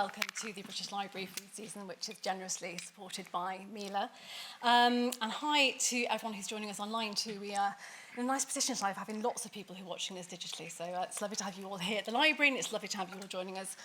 welcome to the British Library Food Season, which is generously supported by Mila. And hi to everyone who's joining us online too. We are in a nice position tonight of having lots of people who are watching us digitally, so it's lovely to have you all here at the library, and it's lovely to have you all joining us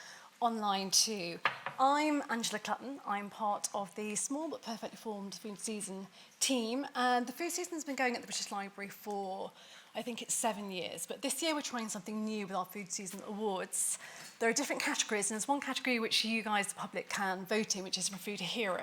online too. I'm Angela Clutton. I'm part of the small but perfectly formed Food Season team, and the Food Season has been going at the British Library for, I think it's 7 years, but this year we're trying something new with our Food Season Awards. There are different categories, and there's one category which you guys, the public, can vote in, which is for Food Hero.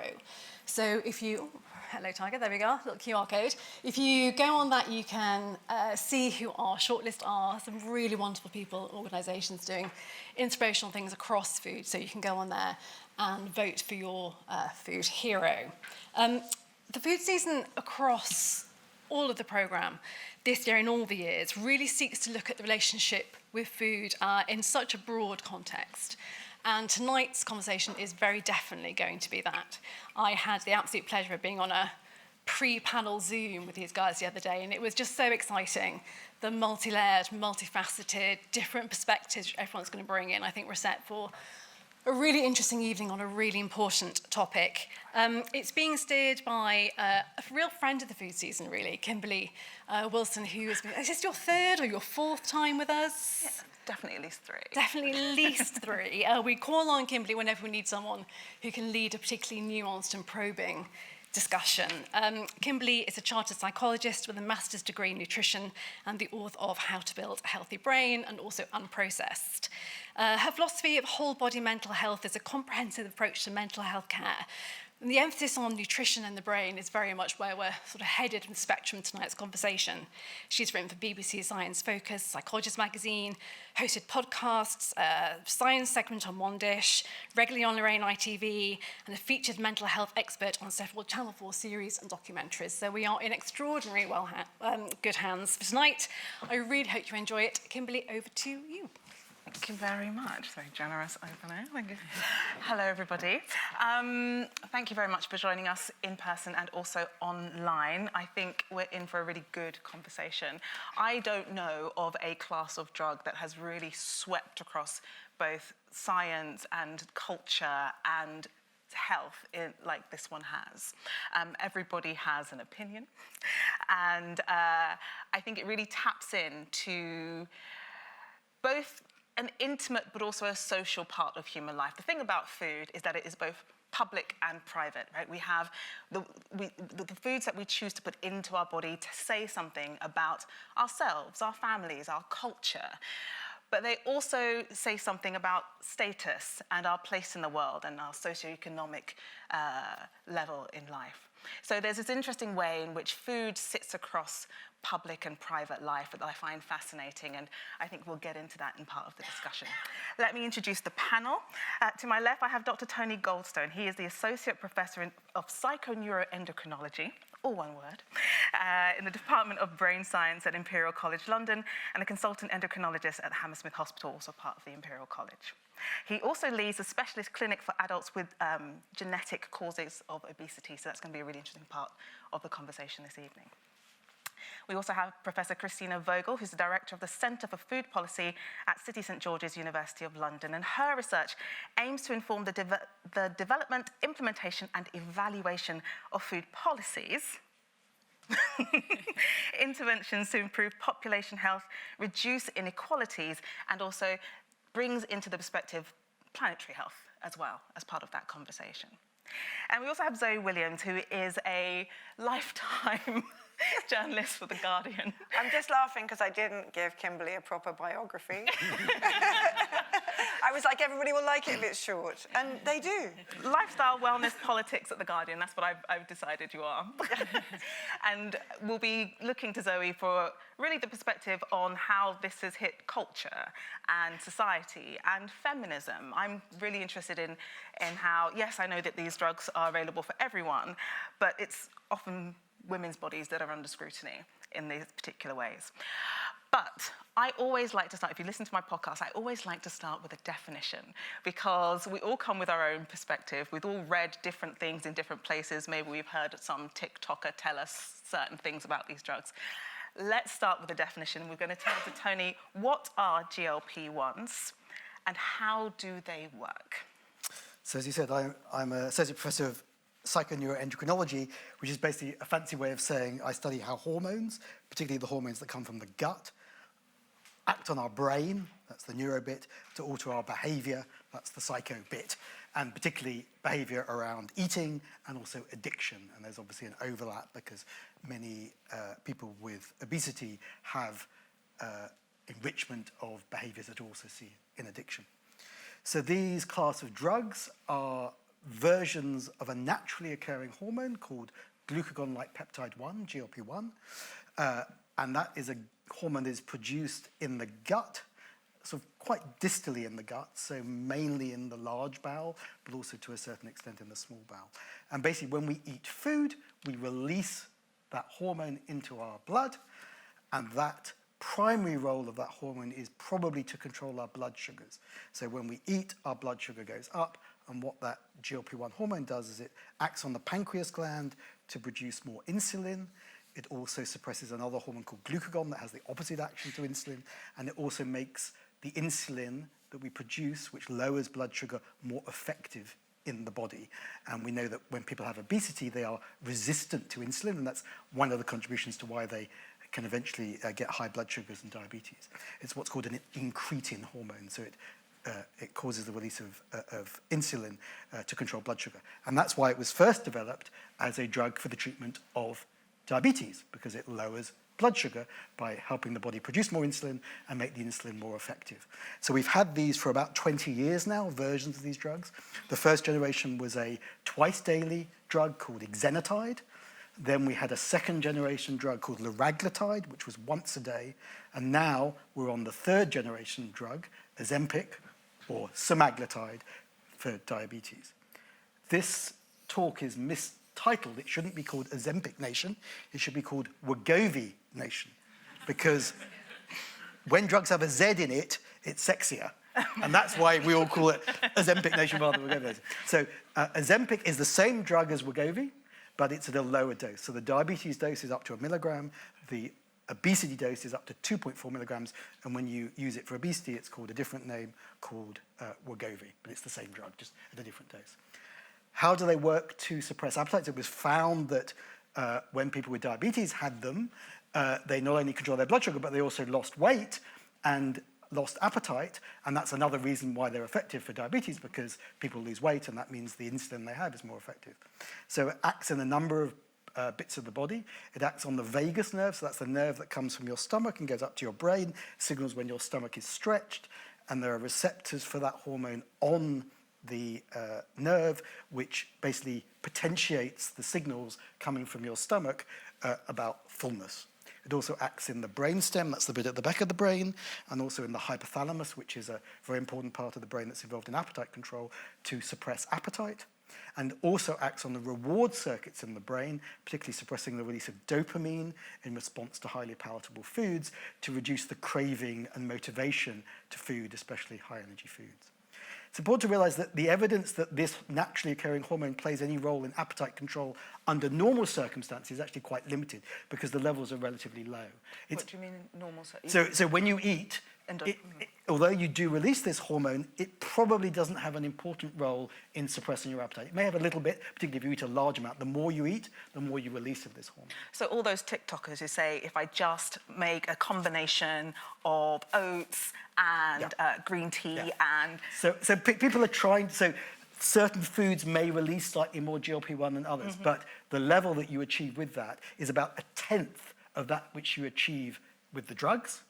So if you, hello Tiger, there we go, little QR code. If you go on that, you can see who our shortlist are, some really wonderful people, organisations doing inspirational things across food, so you can go on there and vote for your Food Hero. The Food Season across all of the programme this year and all the years really seeks to look at the relationship with food in such a broad context. And tonight's conversation is very definitely going to be that. I had the absolute pleasure of being on a pre-panel Zoom with these guys the other day, and it was just so exciting. The multi-layered, multifaceted, different perspectives everyone's going to bring in. I think we're set for a really interesting evening on a really important topic. It's being steered by a real friend of the Food Season, really, Kimberley Wilson, who has been, is this your third or your fourth time with us? Yeah, definitely at least three. Definitely at least three. We call on Kimberley whenever we need someone who can lead a particularly nuanced and probing discussion. Kimberley is a chartered psychologist with a master's degree in nutrition and the author of How to Build a Healthy Brain and also Unprocessed. Her philosophy of whole body mental health is a comprehensive approach to mental health care. And the emphasis on nutrition and the brain is very much where we're sort of headed in the spectrum of tonight's conversation. She's written for BBC Science Focus, Psychologist magazine, hosted podcasts, a science segment on One Dish, regularly on Lorraine ITV, and a featured mental health expert on several Channel 4 series and documentaries. So we are in extraordinary good hands for tonight. I really hope you enjoy it. Kimberley, over to you. Thank you very much. Very generous opening. Thank you. Hello, everybody. Thank you very much for joining us in person and also online. I think we're in for a really good conversation. I don't know of a class of drug that has really swept across both science and culture and health like this one has. Everybody has an opinion, and I think it really taps into both an intimate but also a social part of human life. The thing about food is that it is both public and private, right? We have the foods that we choose to put into our body to say something about ourselves, our families, our culture. But they also say something about status and our place in the world and our socioeconomic level in life. So there's this interesting way in which food sits across public and private life that I find fascinating, and I think we'll get into that in part of the discussion. Let me introduce the panel. To my left, I have Dr. Tony Goldstone. He is the Associate Professor of Psychoneuroendocrinology, all one word, in the Department of Brain Science at Imperial College London, and a consultant endocrinologist at Hammersmith Hospital, also part of the Imperial College. He also leads a specialist clinic for adults with genetic causes of obesity, so that's going to be a really interesting part of the conversation this evening. We also have Professor Christina Vogel, who's the Director of the Centre for Food Policy at City St George's, University of London, and her research aims to inform the development, implementation and evaluation of food policies, interventions to improve population health, reduce inequalities, and also brings into the perspective planetary health as well as part of that conversation. And we also have Zoe Williams, who is a lifetime journalist for The Guardian. I'm just laughing because I didn't give Kimberley a proper biography. I was like, everybody will like it if it's short. And they do. Lifestyle, wellness, politics at The Guardian. That's what I've decided you are. And we'll be looking to Zoe for really the perspective on how this has hit culture and society and feminism. I'm really interested in how, yes, I know that these drugs are available for everyone, but it's often women's bodies that are under scrutiny in these particular ways. But I always like to start, if you listen to my podcast, I always like to start with a definition, because we all come with our own perspective. We've all read different things in different places. Maybe we've heard some TikToker tell us certain things about these drugs. Let's start with a definition. We're going to turn to Tony. What are GLP-1s and how do they work? So as you said, I'm an associate professor of psychoneuroendocrinology, which is basically a fancy way of saying I study how hormones, particularly the hormones that come from the gut, act on our brain, that's the neuro bit, to alter our behavior, that's the psycho bit, and particularly behavior around eating and also addiction. And there's obviously an overlap because many people with obesity have enrichment of behaviors that you also see in addiction. So these class of drugs are versions of a naturally occurring hormone called glucagon-like peptide 1, GLP-1, and that is a hormone that is produced in the gut, sort of quite distally in the gut, so mainly in the large bowel, but also to a certain extent in the small bowel. And basically when we eat food, we release that hormone into our blood, and that primary role of that hormone is probably to control our blood sugars. So when we eat, our blood sugar goes up, and what that GLP-1 hormone does is it acts on the pancreas gland to produce more insulin. It also suppresses another hormone called glucagon that has the opposite action to insulin, and it also makes the insulin that we produce, which lowers blood sugar, more effective in the body. And we know that when people have obesity, they are resistant to insulin, and that's one of the contributions to why they can eventually get high blood sugars and diabetes. It's what's called an incretin hormone, so it causes the release of insulin to control blood sugar. And that's why it was first developed as a drug for the treatment of diabetes, because it lowers blood sugar by helping the body produce more insulin and make the insulin more effective. So we've had these for about 20 years now, versions of these drugs. The first generation was a twice-daily drug called exenatide. Then we had a second generation drug called liraglutide, which was once a day. And now we're on the third generation drug, Ozempic, or semaglutide, for diabetes. This talk is mistitled. It shouldn't be called Ozempic Nation. It should be called Wegovy Nation, because when drugs have a Z in it, it's sexier. And that's why we all call it Ozempic Nation rather than Wegovy Nation. So Ozempic is the same drug as Wegovy, but it's at a lower dose. So the diabetes dose is up to 1 milligram. The obesity dose is up to 2.4 milligrams. And when you use it for obesity, it's called a different name called Wegovy, but it's the same drug, just at a different dose. How do they work to suppress appetite? So it was found that when people with diabetes had them, they not only control their blood sugar, but they also lost weight and lost appetite, and that's another reason why they're effective for diabetes, because people lose weight, and that means the insulin they have is more effective. So it acts in a number of bits of the body. It acts on the vagus nerve, so that's the nerve that comes from your stomach and goes up to your brain, signals when your stomach is stretched, and there are receptors for that hormone on the nerve, which basically potentiates the signals coming from your stomach about fullness. It also acts in the brainstem, that's the bit at the back of the brain, and also in the hypothalamus, which is a very important part of the brain that's involved in appetite control, to suppress appetite, and also acts on the reward circuits in the brain, particularly suppressing the release of dopamine in response to highly palatable foods, to reduce the craving and motivation to food, especially high-energy foods. It's important to realize that the evidence that this naturally occurring hormone plays any role in appetite control under normal circumstances is actually quite limited because the levels are relatively low. What do you mean in normal circumstances? So when you eat, although you do release this hormone, it probably doesn't have an important role in suppressing your appetite. It may have a little bit, particularly if you eat a large amount. The more you eat, the more you release of this hormone. So all those TikTokers who say, if I just make a combination of oats and green tea and... So people are trying, so certain foods may release slightly more GLP-1 than others, but the level that you achieve with that is about 1/10 of that which you achieve with the drugs.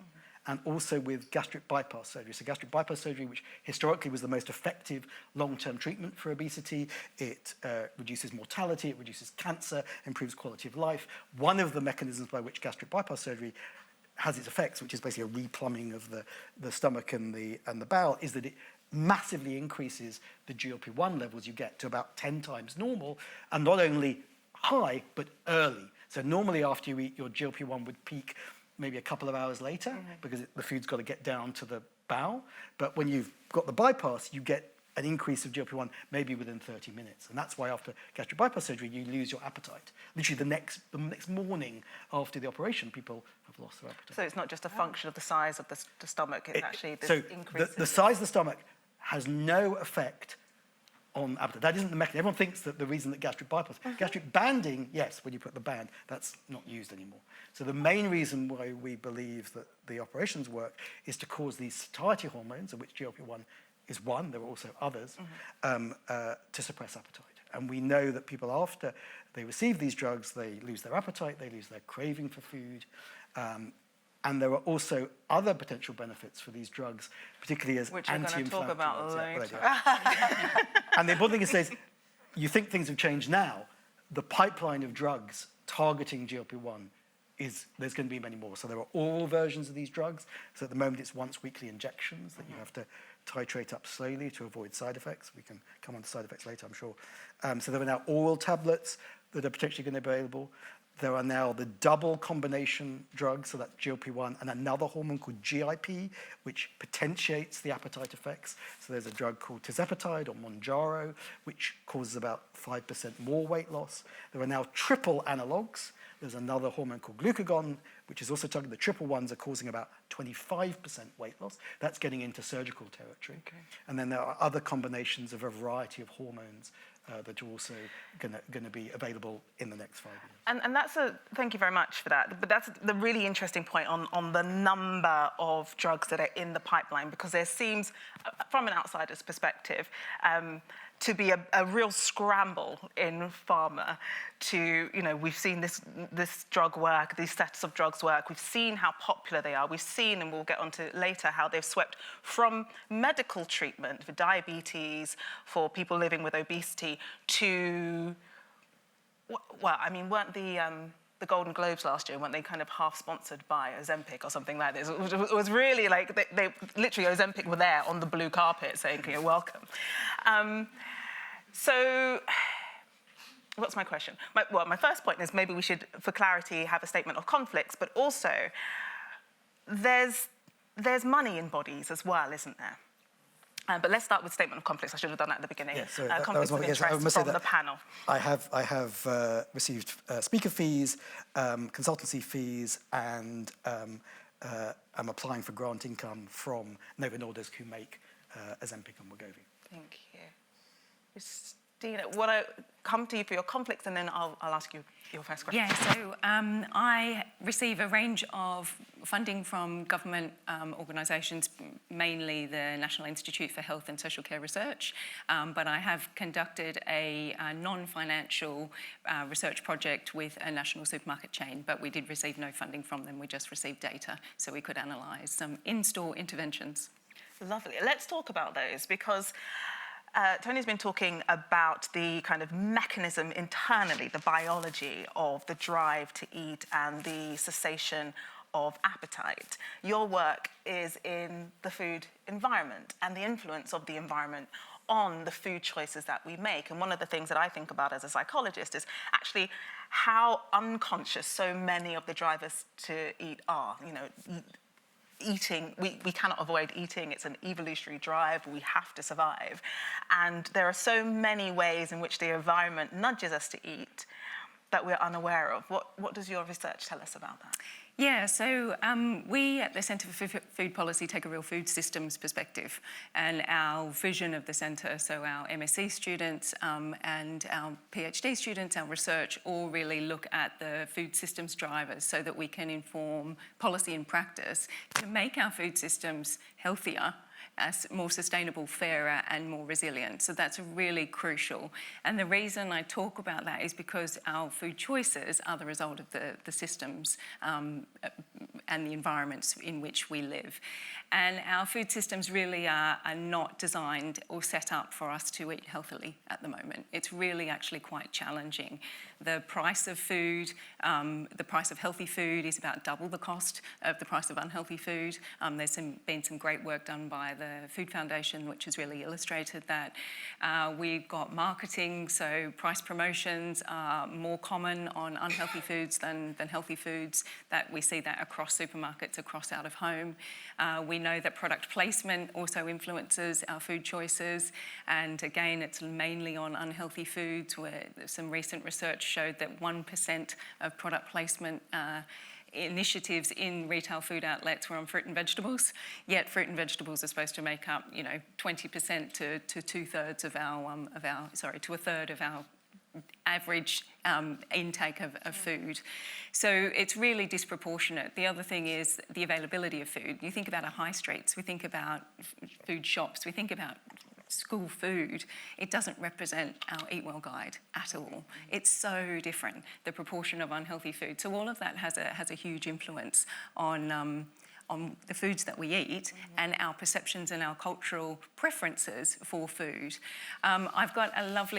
And also with gastric bypass surgery. So gastric bypass surgery, which historically was the most effective long-term treatment for obesity, it reduces mortality, it reduces cancer, improves quality of life. One of the mechanisms by which gastric bypass surgery has its effects, which is basically a replumbing of the stomach and the bowel, is that it massively increases the GLP-1 levels you get to about 10 times normal, and not only high, but early. So normally after you eat, your GLP-1 would peak maybe a couple of hours later, because the food's got to get down to the bowel. But when you've got the bypass, you get an increase of GLP-1 maybe within 30 minutes. And that's why after gastric bypass surgery, you lose your appetite. Literally the next morning after the operation, people have lost their appetite. So it's not just a function of the size of the stomach, it's actually this so increase. the size of the stomach has no effect on appetite. That isn't the mechanism. Everyone thinks that the reason that gastric bypass, gastric banding, yes, when you put the band, that's not used anymore. So the main reason why we believe that the operations work is to cause these satiety hormones, of which GLP-1 is one, there are also others, to suppress appetite. And we know that people, after they receive these drugs, they lose their appetite, they lose their craving for food. And there are also other potential benefits for these drugs, particularly as which we're going to talk about later. And the important thing is, you think things have changed now. The pipeline of drugs targeting GLP-1 there's going to be many more. So there are oral versions of these drugs. So at the moment, it's once weekly injections that you have to titrate up slowly to avoid side effects. We can come on to side effects later, I'm sure. So there are now oral tablets that are potentially going to be available. There are now the double combination drugs, so that's GLP-1 and another hormone called GIP, which potentiates the appetite effects. So there's a drug called tirzepatide or Mounjaro, which causes about 5% more weight loss. There are now triple analogues. There's another hormone called glucagon, which is also targeted. The triple ones are causing about 25% weight loss. That's getting into surgical territory. Okay. And then there are other combinations of a variety of hormones that are also going to be available in the next 5 years. And that's thank you very much for that. But that's the really interesting point on the number of drugs that are in the pipeline, because there seems, from an outsider's perspective, to be a real scramble in pharma to, we've seen this drug work, these sets of drugs work. We've seen how popular they are. We've seen, and we'll get onto it later, how they've swept from medical treatment for diabetes, for people living with obesity, to, weren't the Golden Globes last year, weren't they kind of half-sponsored by Ozempic or something like this? It was really like, they literally, Ozempic were there on the blue carpet saying, welcome. So, what's my question? My first point is maybe we should, for clarity, have a statement of conflicts, but also there's money in bodies as well, isn't there? But let's start with statement of conflicts. I should have done that at the beginning. Yeah, so conflicts of interest from the panel. I have received speaker fees, consultancy fees, and I'm applying for grant income from Novo Nordisk, who make Ozempic and Wegovy. Thank you. Christina, I come to you for your conflicts, and then I'll ask you your first question. Yeah, so I receive a range of funding from government organisations, mainly the National Institute for Health and Social Care Research, but I have conducted a non-financial research project with a national supermarket chain, but we did receive no funding from them. We just received data so we could analyse some in-store interventions. Lovely. Let's talk about those, because Tony's been talking about the kind of mechanism internally, the biology of the drive to eat and the cessation of appetite. Your work is in the food environment and the influence of the environment on the food choices that we make. And one of the things that I think about as a psychologist is actually how unconscious so many of the drivers to eat are. Eating, we cannot avoid eating. It's an evolutionary drive. We have to survive. And there are so many ways in which the environment nudges us to eat that we're unaware of. What does your research tell us about that? Yeah, so we at the Centre for Food Policy take a real food systems perspective, and our vision of the centre, so our MSc students and our PhD students, our research, all really look at the food systems drivers so that we can inform policy and practice to make our food systems healthier, as more sustainable, fairer, and more resilient. So that's really crucial. And the reason I talk about that is because our food choices are the result of the systems and the environments in which we live. And our food systems really are not designed or set up for us to eat healthily at the moment. It's really actually quite challenging. The price of food, the price of healthy food is about double the cost of the price of unhealthy food. There's been some great work done by the Food Foundation, which has really illustrated that. We've got marketing, so price promotions are more common on unhealthy foods than healthy foods. That we see that across supermarkets, across out of home. We know that product placement also influences our food choices, and again, it's mainly on unhealthy foods, where some recent research showed that 1% of product placement initiatives in retail food outlets were on fruit and vegetables, yet fruit and vegetables are supposed to make up, 20% to two-thirds of to a third of our average intake of food. So it's really disproportionate. The other thing is the availability of food. You think about our high streets, we think about food shops, we think about school food. It doesn't represent our Eat Well guide at all. It's so different, the proportion of unhealthy food. So all of that has a huge influence on the foods that we eat and our perceptions and our cultural preferences for food.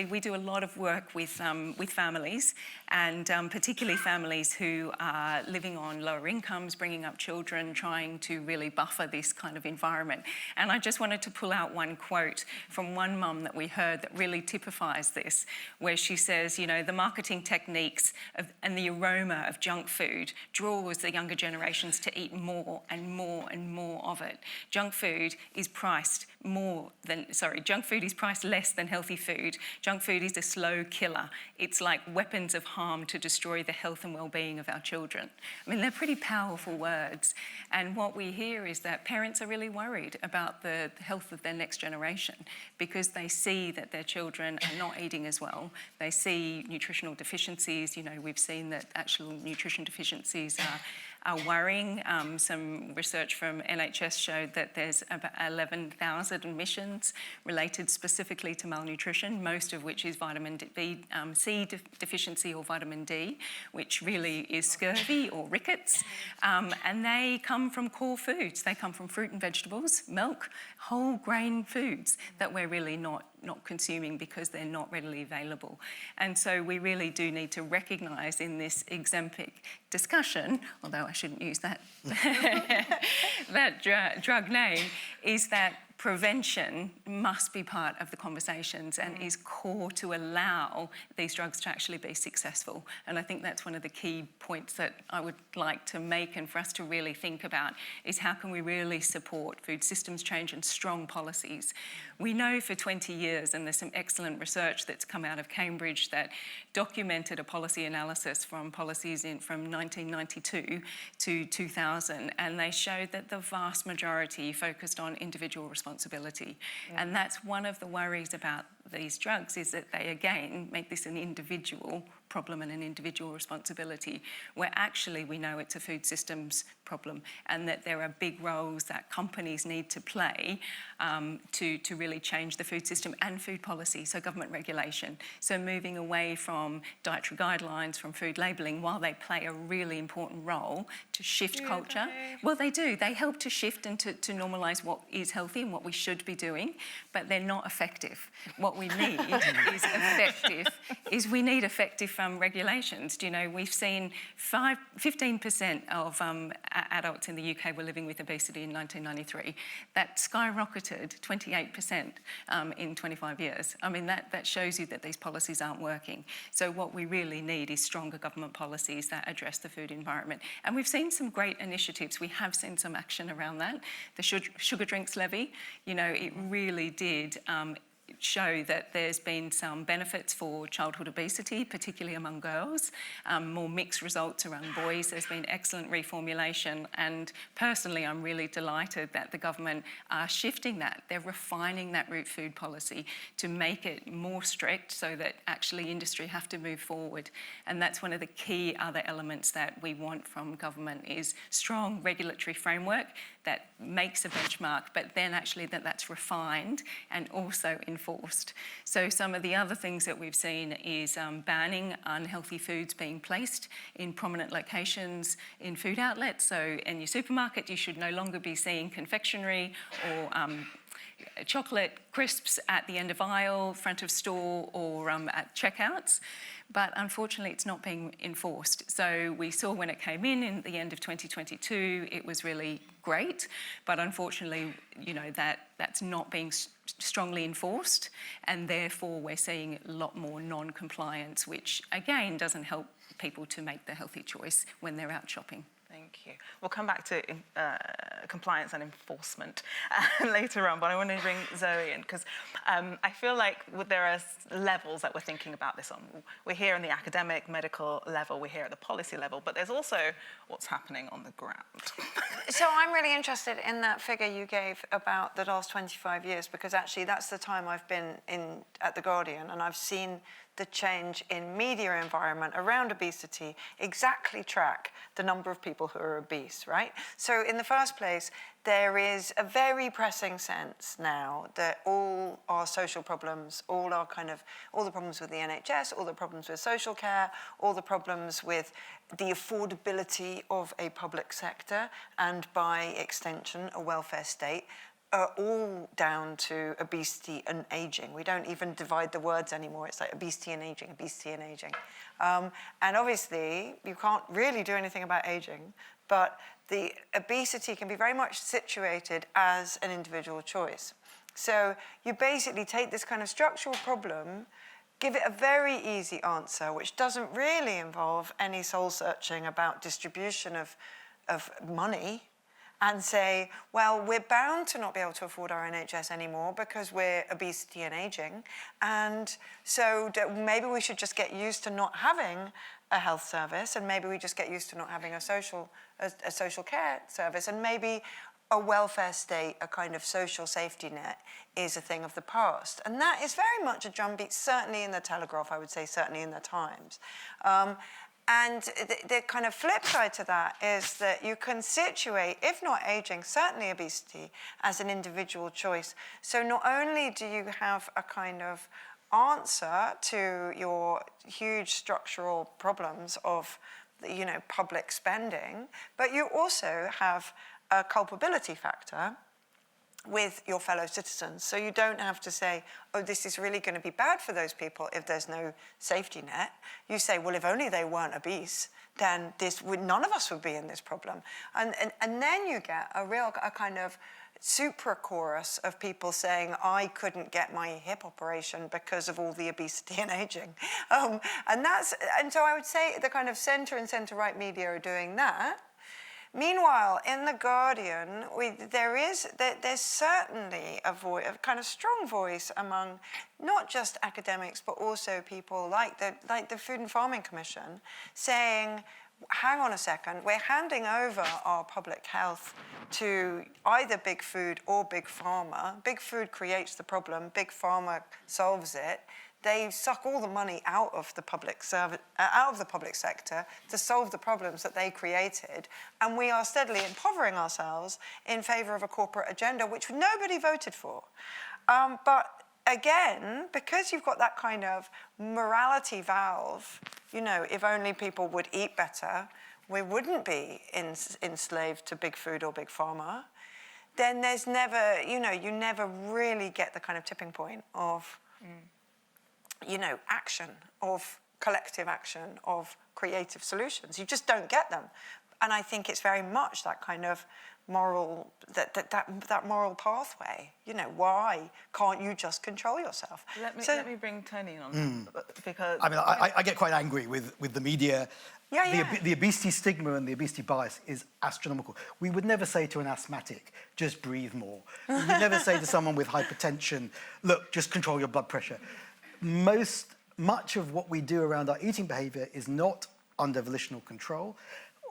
We do a lot of work with families, and particularly families who are living on lower incomes, bringing up children, trying to really buffer this kind of environment. And I just wanted to pull out one quote from one mum that we heard that really typifies this, where she says, the marketing techniques and the aroma of junk food draws the younger generations to eat more and more and more of it. Junk food is priced less than healthy food. Junk food is a slow killer. It's like weapons of harm to destroy the health and well-being of our children. I mean, they're pretty powerful words. And what we hear is that parents are really worried about the health of their next generation because they see that their children are not eating as well. They see nutritional deficiencies. We've seen that actual nutrition deficiencies are worrying. Some research from NHS showed that there's about 11,000 admissions related specifically to malnutrition, most of which is vitamin C deficiency or vitamin D, which really is scurvy or rickets. And they come from core foods. They come from fruit and vegetables, milk, whole grain foods that we're really not consuming because they're not readily available. And so we really do need to recognise in this Ozempic discussion, although I shouldn't use that, drug name, is that prevention must be part of the conversations and is core to allow these drugs to actually be successful. And I think that's one of the key points that I would like to make and for us to really think about is how can we really support food systems change and strong policies. We know for 20 years, and there's some excellent research that's come out of Cambridge that documented a policy analysis from policies from 1992 to 2000, and they showed that the vast majority focused on individual responsibility. And that's one of the worries about these drugs is that they, again, make this an individual problem and an individual responsibility, where actually we know it's a food systems problem and that there are big roles that companies need to play to really change the food system and food policy, so government regulation. So moving away from dietary guidelines, from food labelling, while they play a really important role to shift culture. Well, they do. They help to shift and to normalise what is healthy and what we should be doing, but they're not effective. What we need we need effective regulations. We've seen 15% of adults in the UK were living with obesity in 1993. That skyrocketed 28% in 25 years. I mean, that shows you that these policies aren't working. So what we really need is stronger government policies that address the food environment. And we've seen some great initiatives. We have seen some action around that. The sugar drinks levy, it really did show that there's been some benefits for childhood obesity, particularly among girls, more mixed results around boys. There's been excellent reformulation, and personally I'm really delighted that the government are shifting that. They're refining that root food policy to make it more strict so that actually industry have to move forward. And that's one of the key other elements that we want from government is strong regulatory framework that makes a benchmark, but then actually that's refined and also enforced. So some of the other things that we've seen is banning unhealthy foods being placed in prominent locations in food outlets. So in your supermarket, you should no longer be seeing confectionery or chocolate crisps at the end of aisle, front of store, or at checkouts. But unfortunately, it's not being enforced. So we saw when it came in the end of 2022, it was really great. But unfortunately, that's not being strongly enforced. And therefore, we're seeing a lot more non-compliance, which again, doesn't help people to make the healthy choice when they're out shopping. Thank Thank you. We'll come back to compliance and enforcement later on, but I want to bring Zoe in because I feel like there are levels that we're thinking about this on. We're here on the academic, medical level, we're here at the policy level, but there's also what's happening on the ground. So I'm really interested in that figure you gave about the last 25 years, because actually that's the time I've been at The Guardian, and I've seen the change in media environment around obesity exactly track the number of people who are obese, right? So in the first place, there is a very pressing sense now that all our social problems, all the problems with the NHS, all the problems with social care, all the problems with the affordability of a public sector, and by extension, a welfare state, are all down to obesity and aging. We don't even divide the words anymore. It's like obesity and aging, obesity and aging. And obviously, you can't really do anything about aging, but the obesity can be very much situated as an individual choice. So you basically take this kind of structural problem, give it a very easy answer, which doesn't really involve any soul-searching about distribution of money, and say, well, we're bound to not be able to afford our NHS anymore because we're obesity and aging, and so maybe we should just get used to not having a health service, and maybe we just get used to not having a social care service, and maybe a welfare state, a kind of social safety net, is a thing of the past. And that is very much a drumbeat, certainly in the Telegraph, I would say, certainly in the Times. And the kind of flip side to that is that you can situate, if not aging, certainly obesity, as an individual choice. So not only do you have a kind of answer to your huge structural problems of, public spending, but you also have a culpability factor with your fellow citizens. So you don't have to say, oh, this is really going to be bad for those people if there's no safety net. You say, well, if only they weren't obese, then none of us would be in this problem. And then you get a kind of supra chorus of people saying, I couldn't get my hip operation because of all the obesity and aging. And so I would say the kind of centre and centre-right media are doing that. Meanwhile, in The Guardian, there's certainly a kind of strong voice among not just academics, but also people like the Food and Farming Commission, saying, hang on a second, we're handing over our public health to either big food or big pharma. Big food creates the problem, big pharma solves it. They suck all the money out of the public sector to solve the problems that they created, and we are steadily impovering ourselves in favour of a corporate agenda which nobody voted for. But again, because you've got that kind of morality valve, if only people would eat better, we wouldn't be enslaved to big food or big pharma. Then there's never, you never really get the kind of tipping point of. Action, of collective action, of creative solutions. You just don't get them. And I think it's very much that kind of moral, that moral pathway. Why can't you just control yourself? Let me bring Tony on, because... I mean, I get quite angry with the media. Yeah. The obesity stigma and the obesity bias is astronomical. We would never say to an asthmatic, just breathe more. We would never say to someone with hypertension, look, just control your blood pressure. Much of what we do around our eating behaviour is not under volitional control.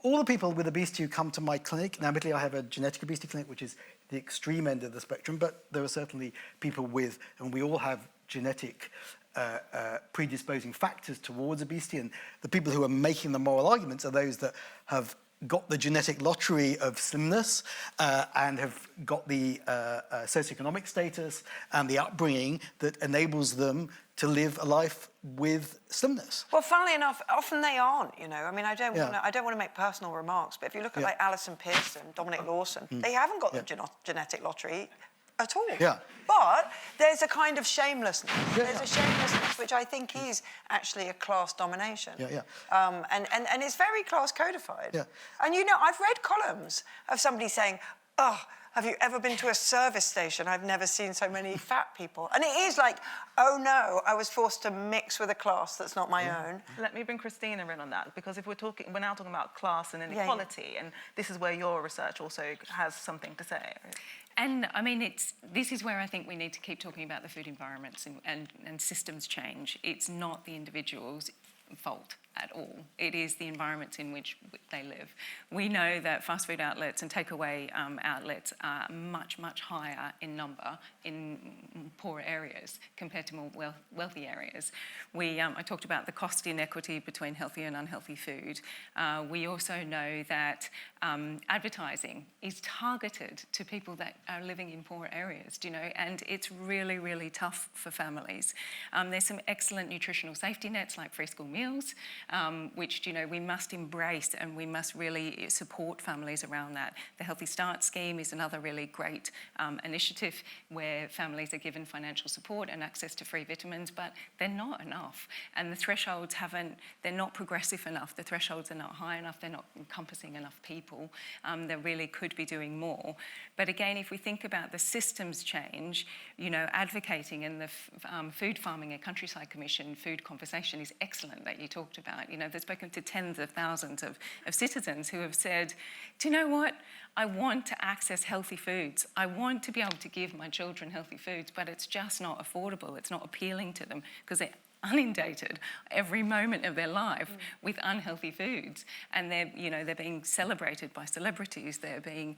All the people with obesity who come to my clinic, now admittedly I have a genetic obesity clinic, which is the extreme end of the spectrum, but there are certainly people with, and we all have genetic predisposing factors towards obesity, and the people who are making the moral arguments are those that have got the genetic lottery of slimness and have got the socioeconomic status and the upbringing that enables them to live a life with slimness. Well, funnily enough, often they aren't, I mean, I don't want to make personal remarks, but if you look at like Alison Pearson, Dominic Lawson, they haven't got the genetic lottery at all. Yeah. But there's a kind of shamelessness. There's a shamelessness which I think is actually a class domination. And it's very class codified. Yeah. And I've read columns of somebody saying, oh, have you ever been to a service station? I've never seen so many fat people. And it is like, oh no, I was forced to mix with a class that's not my own. Let me bring Christina in on that, because if we're now talking about class and inequality, and this is where your research also has something to say. And I mean, this is where I think we need to keep talking about the food environments and systems change. It's not the individual's fault at all. It is the environments in which they live. We know that fast food outlets and takeaway outlets are much, much higher in number in poorer areas compared to more wealthy areas. I talked about the cost inequity between healthy and unhealthy food. We also know that advertising is targeted to people that are living in poor areas, and it's really, really tough for families. There's some excellent nutritional safety nets like free school meals, which we must embrace, and we must really support families around that. The Healthy Start scheme is another really great initiative where families are given financial support and access to free vitamins, but they're not enough. And the thresholds they're not progressive enough. The thresholds are not high enough. They're not encompassing enough people. They really could be doing more. But again, if we think about the systems change, advocating in the Food Farming and Countryside Commission food conversation is excellent that you talked about. They've spoken to tens of thousands of citizens who have said, do you know what? I want to access healthy foods. I want to be able to give my children healthy foods, but it's just not affordable. It's not appealing to them because they're inundated every moment of their life with unhealthy foods, and they're being celebrated by celebrities. They're being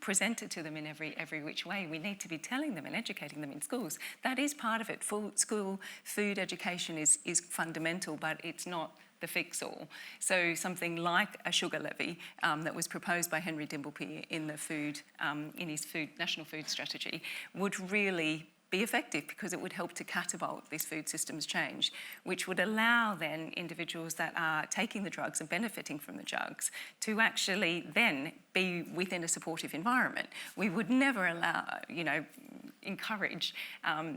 presented to them in every which way. We need to be telling them and educating them in schools. That is part of it. Full school food education is fundamental, but it's not the fix-all. So something like a sugar levy that was proposed by Henry Dimbleby in his national food strategy would really be effective, because it would help to catapult this food systems change, which would allow then individuals that are taking the drugs and benefiting from the drugs to actually then be within a supportive environment. We would never allow, encourage,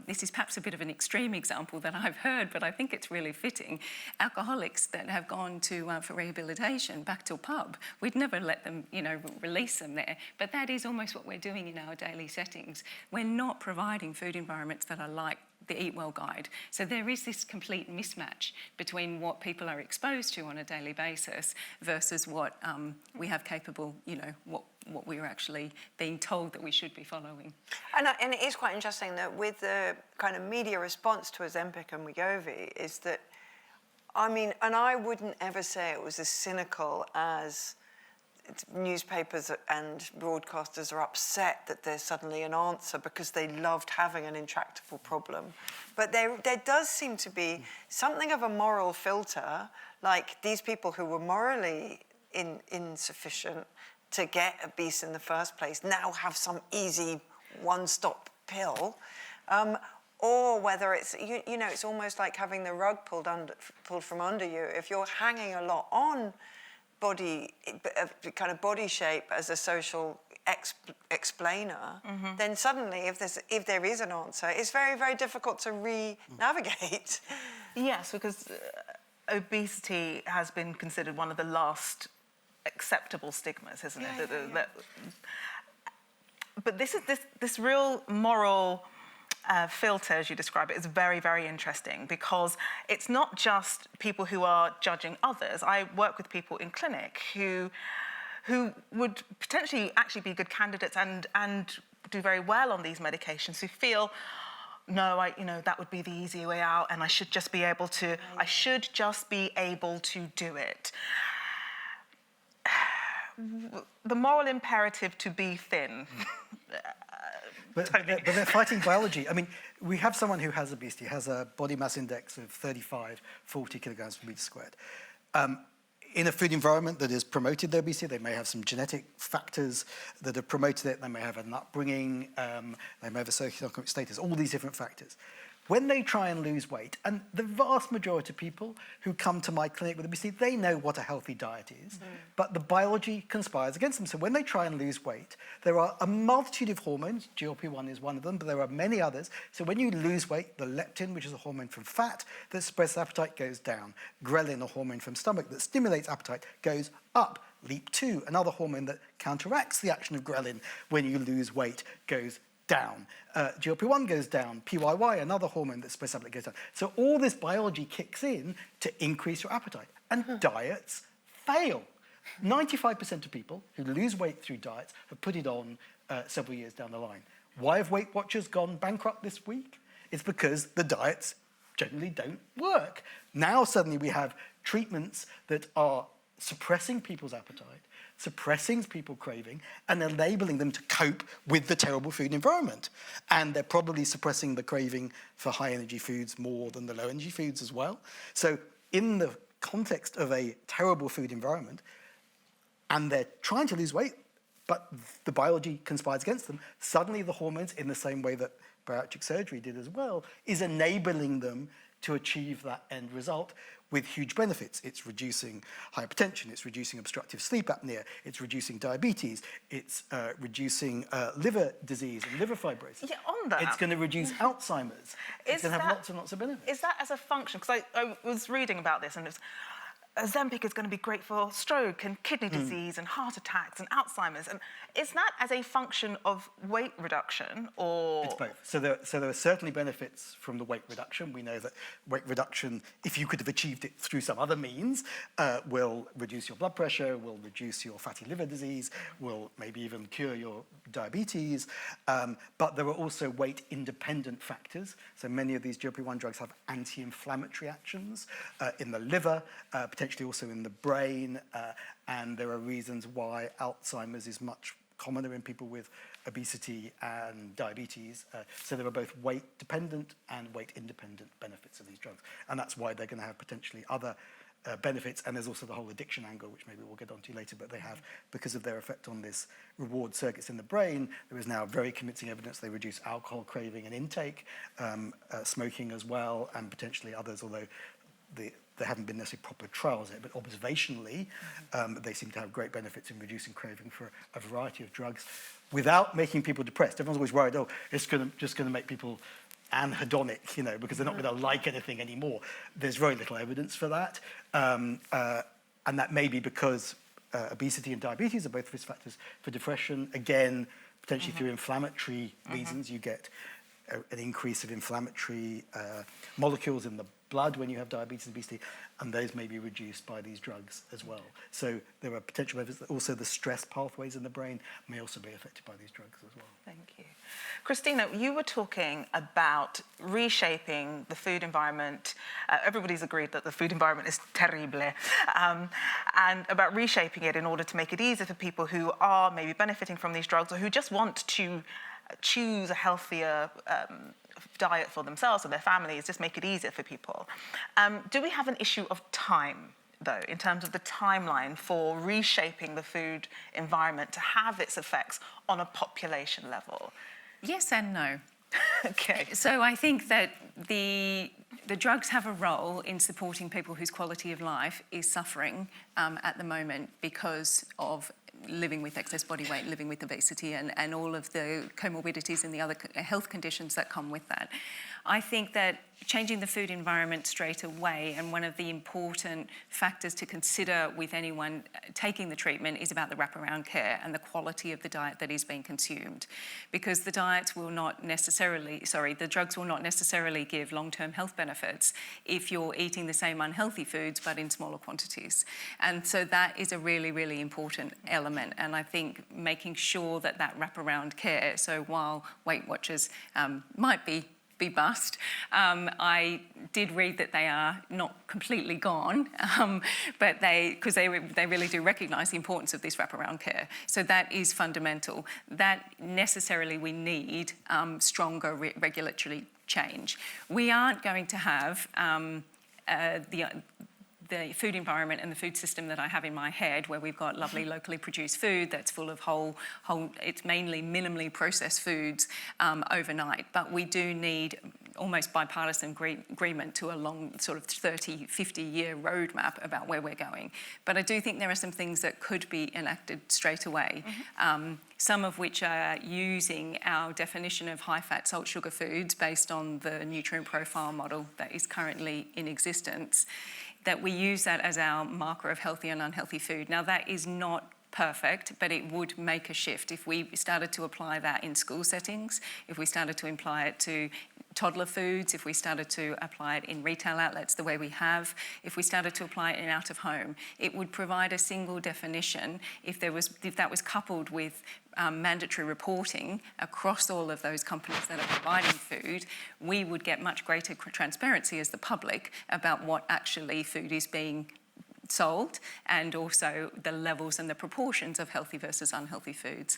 this is perhaps a bit of an extreme example that I've heard, but I think it's really fitting, alcoholics that have gone for rehabilitation back to a pub. We'd never let them, release them there. But that is almost what we're doing in our daily settings. We're not providing food environments that are like the Eat Well guide. So there is this complete mismatch between what people are exposed to on a daily basis versus what we have capable, what we're actually being told that we should be following. And it is quite interesting that with the kind of media response to Ozempic and Wegovy is that, and I wouldn't ever say it was as cynical as newspapers and broadcasters are upset that there's suddenly an answer because they loved having an intractable problem. But there does seem to be something of a moral filter, like these people who were morally insufficient to get obese in the first place now have some easy one-stop pill, or whether it's, it's almost like having the rug pulled from under you. If you're hanging a lot on kind of body shape as a social explainer, then suddenly if there is an answer, it's very, very difficult to re-navigate. Yes, because obesity has been considered one of the last acceptable stigmas, isn't it? But this real moral filter, as you describe it, is very, very interesting, because it's not just people who are judging others. I work with people in clinic who would potentially actually be good candidates and do very well on these medications, who feel, no, that would be the easy way out, and I should just be able to do it. The moral imperative to be thin. But they're fighting biology. We have someone who has obesity, has a body mass index of 35, 40 kilograms per meter squared. In a food environment that has promoted their obesity, they may have some genetic factors that have promoted it. They may have an upbringing, they may have a socioeconomic status, all these different factors. When they try and lose weight, and the vast majority of people who come to my clinic with obesity, they know what a healthy diet is, but the biology conspires against them. So when they try and lose weight, there are a multitude of hormones, GLP-1 is one of them, but there are many others. So when you lose weight, the leptin, which is a hormone from fat that suppresses appetite, goes down. Ghrelin, a hormone from stomach that stimulates appetite, goes up. LEAP-2, another hormone that counteracts the action of ghrelin when you lose weight, goes down. GLP-1 goes down. PYY, another hormone that's supposed to goes down. So all this biology kicks in to increase your appetite. And diets fail. 95% of people who lose weight through diets have put it on several years down the line. Why have Weight Watchers gone bankrupt this week? It's because the diets generally don't work. Now suddenly we have treatments that are suppressing people's appetite, suppressing people craving, and enabling them to cope with the terrible food environment. And they're probably suppressing the craving for high energy foods more than the low energy foods as well. So in the context of a terrible food environment, and they're trying to lose weight, but the biology conspires against them, suddenly the hormones, in the same way that bariatric surgery did as well, is enabling them to achieve that end result with huge benefits. It's reducing hypertension, it's reducing obstructive sleep apnea, it's reducing diabetes, it's reducing liver disease and liver fibrosis. Yeah, on that. It's going to reduce Alzheimer's. It's going to have lots and lots of benefits. Is that as a function? Because I was reading about this, and it's Ozempic is going to be great for stroke and kidney disease and heart attacks and Alzheimer's. And is that as a function of weight reduction, or...? It's both. So there are certainly benefits from the weight reduction. We know that weight reduction, if you could have achieved it through some other means, will reduce your blood pressure, will reduce your fatty liver disease, will maybe even cure your diabetes. But there are also weight-independent factors. So many of these GLP-1 drugs have anti-inflammatory actions in the liver, potentially also in the brain, and there are reasons why Alzheimer's is much commoner in people with obesity and diabetes. So there are both weight-dependent and weight-independent benefits of these drugs, and that's why they're going to have potentially other benefits. And there's also the whole addiction angle, which maybe we'll get onto later, but they have, because of their effect on this reward circuits in the brain, there is now very convincing evidence they reduce alcohol craving and intake, smoking as well, and potentially others, although there haven't been necessarily proper trials yet, but observationally, they seem to have great benefits in reducing craving for a variety of drugs without making people depressed. Everyone's always worried, oh, it's just going to make people anhedonic, because they're not going to like anything anymore. There's very little evidence for that. And that may be because obesity and diabetes are both risk factors for depression. Again, potentially through inflammatory reasons, you get an increase of inflammatory molecules in the blood when you have diabetes and obesity, and those may be reduced by these drugs as well. So there are potential evidence that also the stress pathways in the brain may also be affected by these drugs as well. Thank you. Christina, you were talking about reshaping the food environment. Everybody's agreed that the food environment is terrible, and about reshaping it in order to make it easier for people who are maybe benefiting from these drugs or who just want to choose a healthier diet for themselves or their families, just make it easier for people. Do we have an issue of time, though, in terms of the timeline for reshaping the food environment to have its effects on a population level? Yes and no. Okay. So I think that the drugs have a role in supporting people whose quality of life is suffering at the moment because of living with excess body weight, living with obesity, and all of the comorbidities and the other health conditions that come with that. I think that changing the food environment straight away, and one of the important factors to consider with anyone taking the treatment, is about the wraparound care and the quality of the diet that is being consumed. Because the drugs will not necessarily give long-term health benefits if you're eating the same unhealthy foods but in smaller quantities. And so that is a really, really important element. And I think making sure that wraparound care, so while Weight Watchers might be bust. I did read that they are not completely gone, but because they really do recognise the importance of this wraparound care. So that is fundamental. That necessarily we need stronger regulatory change. We aren't going to have the food environment and the food system that I have in my head, where we've got lovely locally produced food that's full of it's mainly minimally processed foods overnight. But we do need almost bipartisan agreement to a long sort of 30, 50-year roadmap about where we're going. But I do think there are some things that could be enacted straight away, some of which are using our definition of high-fat, salt, sugar foods based on the nutrient profile model that is currently in existence, that we use that as our marker of healthy and unhealthy food. Now, that is not perfect, but it would make a shift if we started to apply that in school settings, if we started to apply it to toddler foods, if we started to apply it in retail outlets the way we have, if we started to apply it in out of home. It would provide a single definition if that was coupled with mandatory reporting across all of those companies that are providing food. We would get much greater transparency as the public about what actually food is being sold, and also the levels and the proportions of healthy versus unhealthy foods.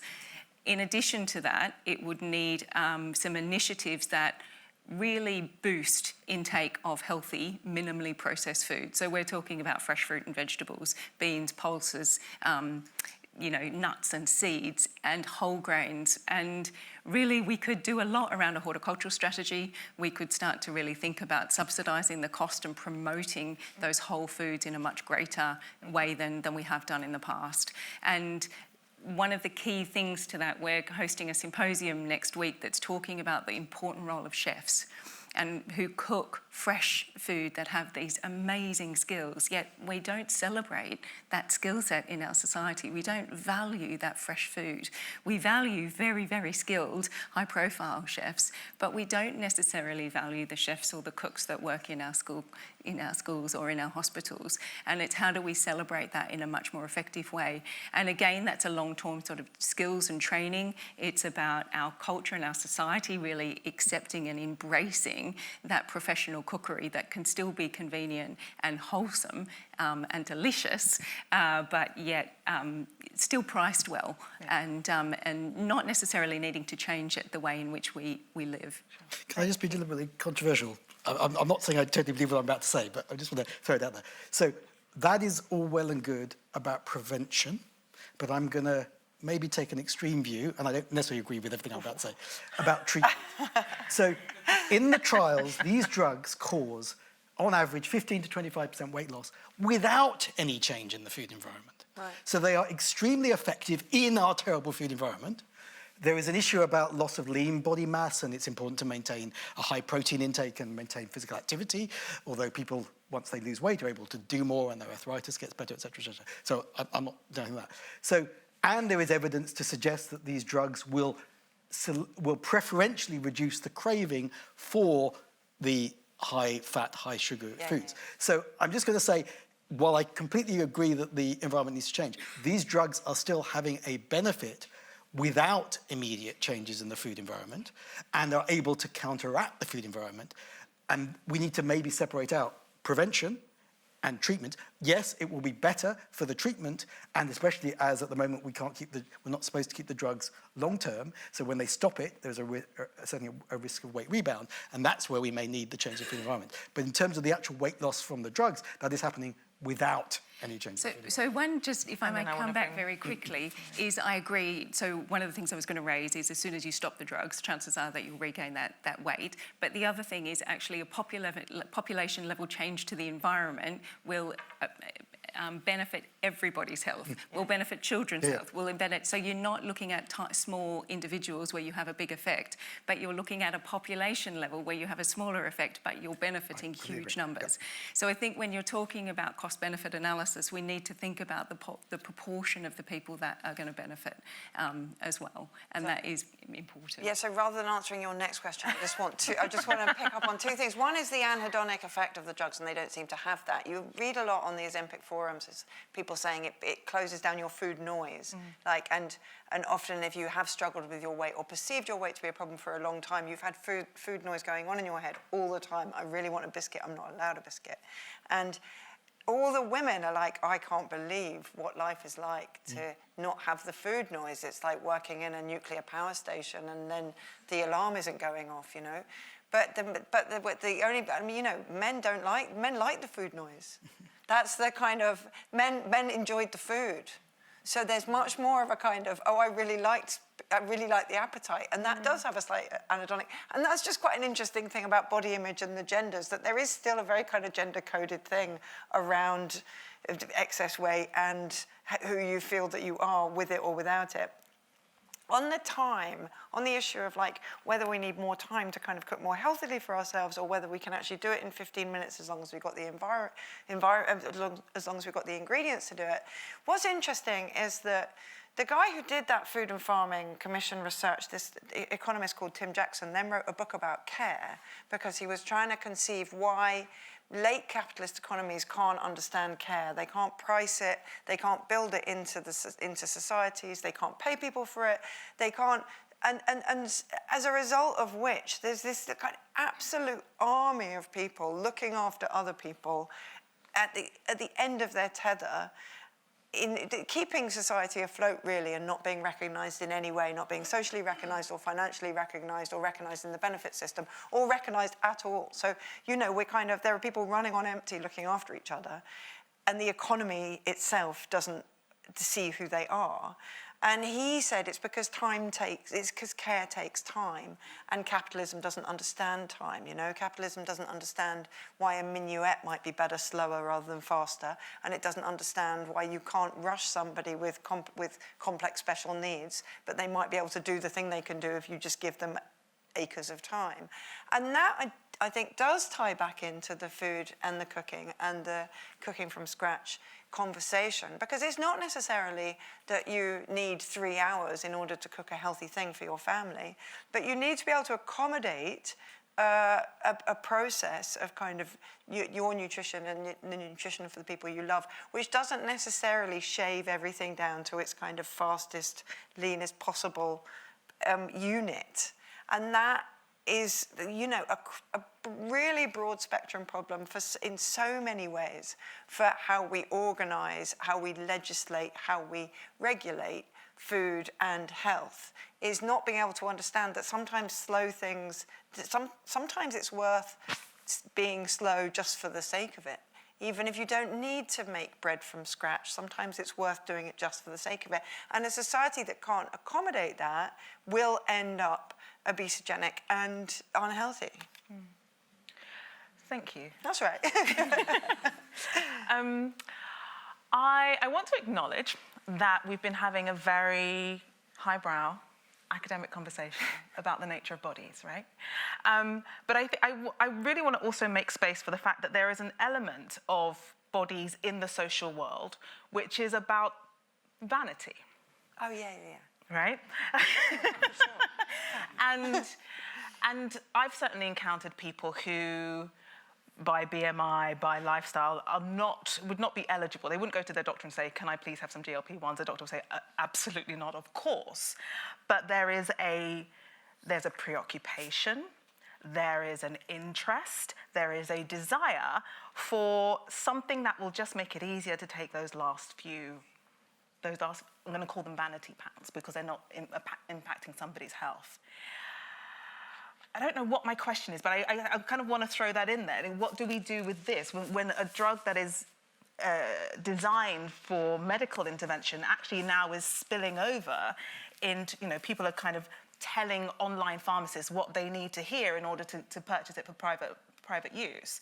In addition to that, it would need some initiatives that really boost intake of healthy, minimally processed food. So we're talking about fresh fruit and vegetables, beans, pulses, nuts and seeds and whole grains. And really we could do a lot around a horticultural strategy. We could start to really think about subsidising the cost and promoting those whole foods in a much greater way than we have done in the past. And one of the key things to that, we're hosting a symposium next week that's talking about the important role of chefs and who cook fresh food that have these amazing skills, yet we don't celebrate that skill set in our society. We don't value that fresh food. We value very, very skilled, high-profile chefs, but we don't necessarily value the chefs or the cooks that work in our schools or in our hospitals. And it's how do we celebrate that in a much more effective way? And again, that's a long-term sort of skills and training. It's about our culture and our society really accepting and embracing that professional cookery that can still be convenient and wholesome and delicious, but yet still priced well, and not necessarily needing to change it the way in which we live. Can I just be deliberately controversial? I'm not saying I totally believe what I'm about to say, but I just want to throw it out there. So that is all well and good about prevention, but I'm going to maybe take an extreme view, and I don't necessarily agree with everything I'm about to say, about treatment. So in the trials, these drugs cause, on average, 15 to 25% weight loss without any change in the food environment. Right. So they are extremely effective in our terrible food environment. There is an issue about loss of lean body mass, and it's important to maintain a high protein intake and maintain physical activity, although people, once they lose weight, are able to do more and their arthritis gets better, et cetera, et cetera. So I'm not doing that. So, and there is evidence to suggest that these drugs will preferentially reduce the craving for the high-fat, high-sugar foods. Yeah. So I'm just going to say, while I completely agree that the environment needs to change, these drugs are still having a benefit without immediate changes in the food environment and are able to counteract the food environment. And we need to maybe separate out prevention and treatment. Yes, it will be better for the treatment, and especially as at the moment we're not supposed to keep the drugs long term. So when they stop it, there's certainly a risk of weight rebound, and that's where we may need the change of food environment. But in terms of the actual weight loss from the drugs, that is happening without any change. So one, just if I may come back very quickly, is I agree. So one of the things I was going to raise is as soon as you stop the drugs, chances are that you'll regain that weight. But the other thing is actually a population level change to the environment will benefit everybody's health, will benefit children's health, will benefit. So you're not looking at small individuals where you have a big effect, but you're looking at a population level where you have a smaller effect, but you're benefiting huge numbers. Yep. So I think when you're talking about cost-benefit analysis, we need to think about the proportion of the people that are going to benefit as well, and that is important. Yeah, so rather than answering your next question, I just want to pick up on two things. One is the anhedonic effect of the drugs, and they don't seem to have that. You read a lot on the Ozempic forums, is people saying it closes down your food noise. And often if you have struggled with your weight or perceived your weight to be a problem for a long time, you've had food noise going on in your head all the time. I really want a biscuit, I'm not allowed a biscuit. And all the women are like, I can't believe what life is like to not have the food noise. It's like working in a nuclear power station and then the alarm isn't going off, you know. But men like the food noise. That's the kind of, men enjoyed the food. So there's much more of a kind of, I really like the appetite. And that does have a slight anhedonic. And that's just quite an interesting thing about body image and the genders, that there is still a very kind of gender-coded thing around excess weight and who you feel that you are with it or without it. on the issue of like whether we need more time to kind of cook more healthily for ourselves, or whether we can actually do it in 15 minutes as long as we've got the as long as we've got the ingredients to do it. What's interesting is that the guy who did that Food and Farming Commission research, this economist called Tim Jackson, then wrote a book about care, because he was trying to conceive why late capitalist economies can't understand care. They can't price it. They can't build it into societies. They can't pay people for it. They can't. And as a result of which, there's this kind of absolute army of people looking after other people at the end of their tether, in keeping society afloat, really, and not being recognised in any way, not being socially recognised or financially recognised or recognised in the benefit system or recognised at all. So, you know, there are people running on empty looking after each other, and the economy itself doesn't see who they are. And he said it's because care takes time, and capitalism doesn't understand time, you know. Capitalism doesn't understand why a minuet might be better slower rather than faster, and it doesn't understand why you can't rush somebody with complex special needs, but they might be able to do the thing they can do if you just give them acres of time. And that, I think, does tie back into the food and the cooking from scratch conversation, because it's not necessarily that you need 3 hours in order to cook a healthy thing for your family, but you need to be able to accommodate a process of kind of your nutrition and the nutrition for the people you love, which doesn't necessarily shave everything down to its kind of fastest, leanest possible unit. And that is, you know, a really broad spectrum problem in so many ways for how we organise, how we legislate, how we regulate food and health, is not being able to understand that sometimes slow things, sometimes it's worth being slow just for the sake of it. Even if you don't need to make bread from scratch, sometimes it's worth doing it just for the sake of it. And a society that can't accommodate that will end up obesogenic and unhealthy. Thank you. That's right. I want to acknowledge that we've been having a very highbrow academic conversation about the nature of bodies, right? But I really want to also make space for the fact that there is an element of bodies in the social world which is about vanity. Oh, yeah. Right? And I've certainly encountered people who, by BMI, by lifestyle, would not be eligible. They wouldn't go to their doctor and say, "Can I please have some GLP-1s?" The doctor would say, "Absolutely not, of course." But there's a preoccupation, there is an interest, there is a desire for something that will just make it easier to take those last, I'm going to call them vanity pounds, because they're not impacting somebody's health. I don't know what my question is, but I kind of want to throw that in there. What do we do with this when a drug that is designed for medical intervention actually now is spilling over into, you know, people are kind of telling online pharmacists what they need to hear in order to purchase it for private use?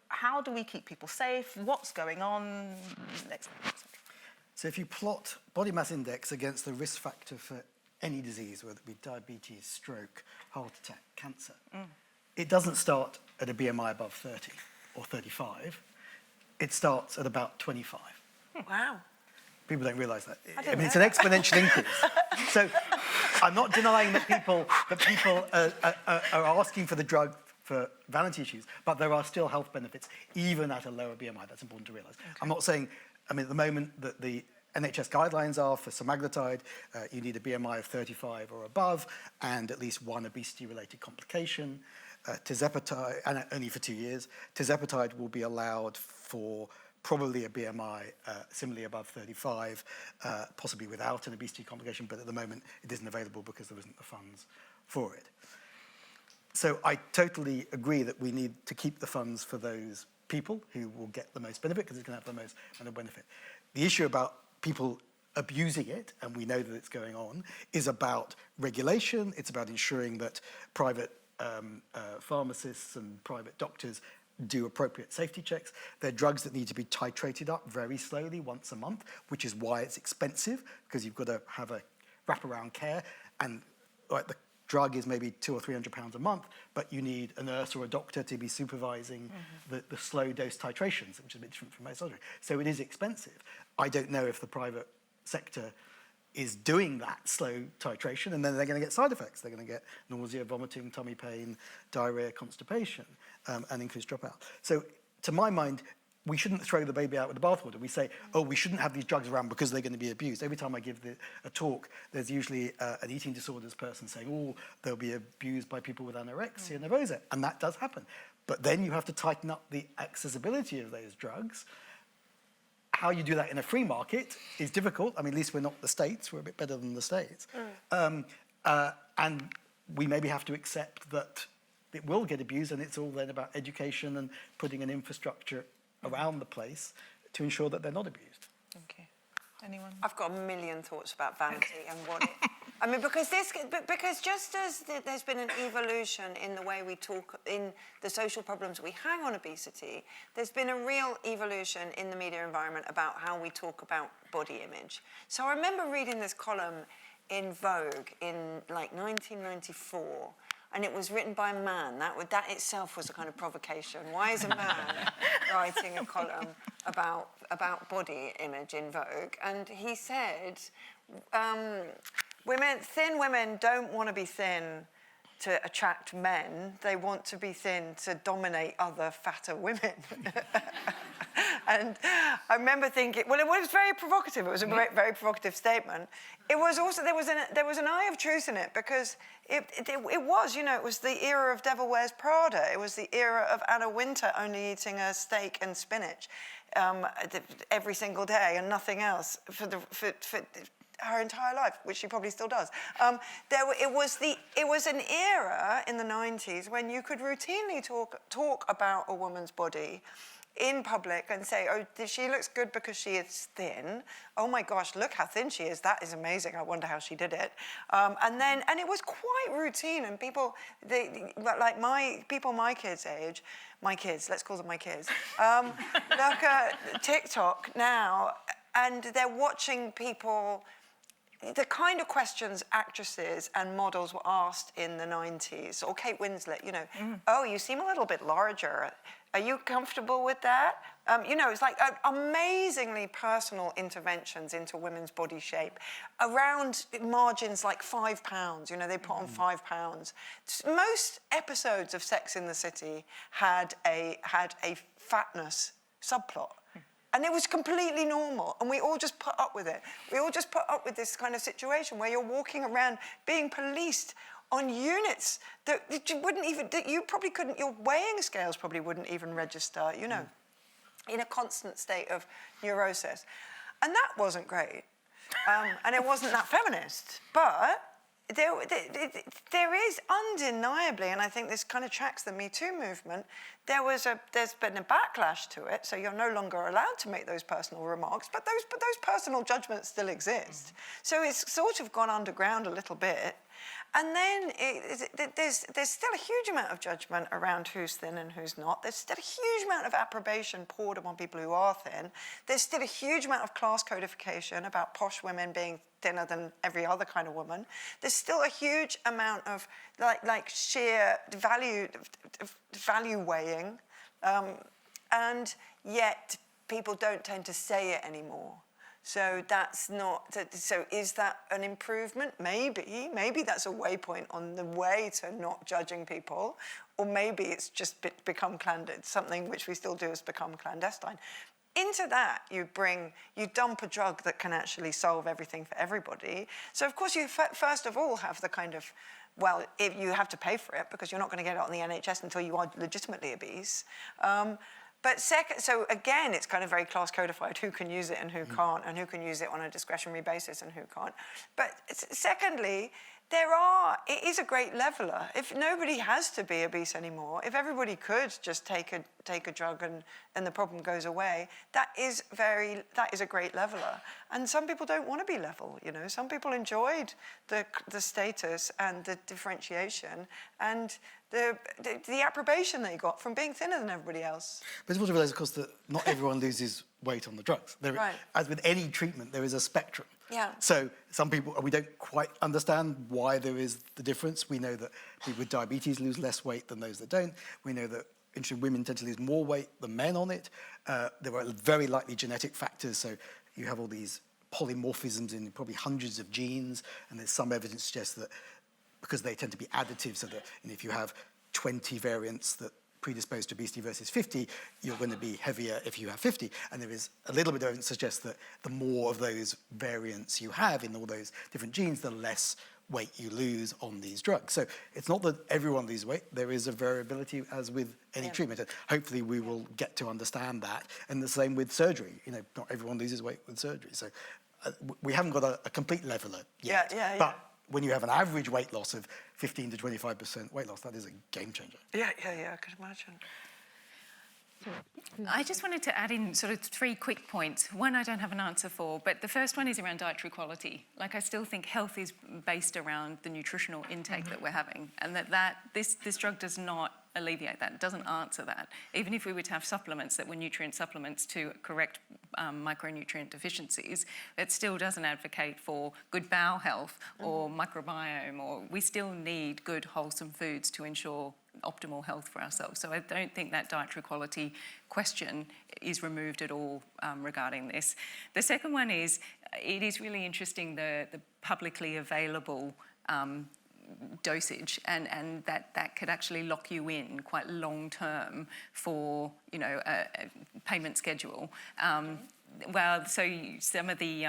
How do we keep people safe? What's going on? Next. So if you plot body mass index against the risk factor for any disease, whether it be diabetes, stroke, heart attack, cancer, it doesn't start at a BMI above 30 or 35. It starts at about 25. Wow. People don't realise that. I mean, it's an exponential increase. So I'm not denying that people are asking for the drug for vanity issues, but there are still health benefits even at a lower BMI. That's important to realise. Okay. I'm not saying, I mean, at the moment that the NHS guidelines are for semaglutide, you need a BMI of 35 or above and at least one obesity-related complication. Tirzepatide, and only for 2 years, tirzepatide will be allowed for probably a BMI similarly above 35, possibly without an obesity complication, but at the moment it isn't available because there isn't the funds for it. So I totally agree that we need to keep the funds for those people who will get the most benefit, because it's going to have the most benefit. The issue about people abusing it, and we know that it's going on, is about regulation. It's about ensuring that private pharmacists and private doctors do appropriate safety checks. They're drugs that need to be titrated up very slowly once a month, which is why it's expensive, because you've got to have a wraparound care, and like the drug is maybe £200 or £300 a month, but you need a nurse or a doctor to be supervising the slow dose titrations, which is a bit different from most surgery. So it is expensive. I don't know if the private sector is doing that slow titration, and then they're going to get side effects. They're going to get nausea, vomiting, tummy pain, diarrhea, constipation, and increased dropout. So to my mind, we shouldn't throw the baby out with the bathwater. We say, oh, we shouldn't have these drugs around because they're going to be abused. Every time I give a talk, there's usually an eating disorders person saying, oh, they'll be abused by people with anorexia nervosa. And that does happen. But then you have to tighten up the accessibility of those drugs. How you do that in a free market is difficult. I mean, at least we're not the States. We're a bit better than the States. And we maybe have to accept that it will get abused, and it's all then about education and putting an infrastructure around the place to ensure that they're not abused. Thank you. Anyone? I've got a million thoughts about vanity and what it... I mean, because just as there's been an evolution in the way we talk, in the social problems we hang on obesity, there's been a real evolution in the media environment about how we talk about body image. So I remember reading this column in Vogue in like 1994, and it was written by a man. That itself was a kind of provocation. Why is a man writing a column about body image in Vogue? And he said, thin women don't want to be thin to attract men. They want to be thin to dominate other fatter women. And I remember thinking, well, it was very provocative. It was a very provocative statement. It was also, there was an eye of truth in it, because it was, it was the era of Devil Wears Prada. It was the era of Anna Wintour only eating a steak and spinach every single day and nothing else for her entire life, which she probably still does. It was an era in the 90s when you could routinely talk about a woman's body in public and say, oh, she looks good because she is thin. Oh my gosh, look how thin she is. That is amazing. I wonder how she did it. And it was quite routine. And people, people my kids' age, let's call them my kids, look at TikTok now, and they're watching people, the kind of questions actresses and models were asked in the 90s, or Kate Winslet, oh, you seem a little bit larger. Are you comfortable with that? It's like amazingly personal interventions into women's body shape around margins like £5. They put on £5. Most episodes of Sex in the City had a fatness subplot. And it was completely normal, and we all just put up with it. We all just put up with this kind of situation where you're walking around being policed on units that you wouldn't even, that you probably couldn't, your weighing scales probably wouldn't even register, in a constant state of neurosis. And that wasn't great. And it wasn't that feminist. But there is undeniably, and I think this kind of tracks the Me Too movement, there's been a backlash to it, so you're no longer allowed to make those personal remarks, but those personal judgments still exist. So it's sort of gone underground a little bit. And then there's still a huge amount of judgment around who's thin and who's not. There's still a huge amount of approbation poured upon people who are thin. There's still a huge amount of class codification about posh women being thinner than every other kind of woman. There's still a huge amount of like sheer value weighing, and yet people don't tend to say it anymore. So that's not, so is that an improvement? Maybe that's a waypoint on the way to not judging people, or maybe it's just become something which we still do has become clandestine. Into that, you dump a drug that can actually solve everything for everybody. So of course you first of all have the kind of, well, if you have to pay for it because you're not going to get it on the NHS until you are legitimately obese. But so again, it's kind of very class codified who can use it and who can't, and who can use it on a discretionary basis and who can't. But secondly, it is a great leveler. If nobody has to be obese anymore, if everybody could just take a drug and the problem goes away, that is a great leveler. And some people don't want to be level, Some people enjoyed the status and the differentiation and the approbation they got from being thinner than everybody else. But it's important to realise, of course, that not everyone loses weight on the drugs. Right. As with any treatment, there is a spectrum. Yeah. So some people, we don't quite understand why there is the difference. We know that people with diabetes lose less weight than those that don't. We know that interesting women tend to lose more weight than men on it. There are very likely genetic factors. So you have all these polymorphisms in probably hundreds of genes, and there's some evidence to suggest that because they tend to be additive, so that if you have 20 variants that predisposed to obesity versus 50, you're going to be heavier if you have 50. And there is a little bit of evidence to suggest that the more of those variants you have in all those different genes, the less weight you lose on these drugs. So it's not that everyone loses weight. There is a variability as with any treatment. And hopefully we will get to understand that. And the same with surgery. Not everyone loses weight with surgery. So we haven't got a complete leveler yet. But when you have an average weight loss of 15 to 25% weight loss, that is a game changer. Yeah, I could imagine. I just wanted to add in sort of 3 quick points. One I don't have an answer for, but the first one is around dietary quality. Like, I still think health is based around the nutritional intake that we're having, and that this drug does not alleviate that. It doesn't answer that. Even if we were to have supplements that were nutrient supplements to correct micronutrient deficiencies, it still doesn't advocate for good bowel health or microbiome, or we still need good wholesome foods to ensure optimal health for ourselves. So I don't think that dietary quality question is removed at all regarding this. The second one is, it is really interesting the publicly available dosage, and that could actually lock you in quite long term for a payment schedule. Well, so some of the,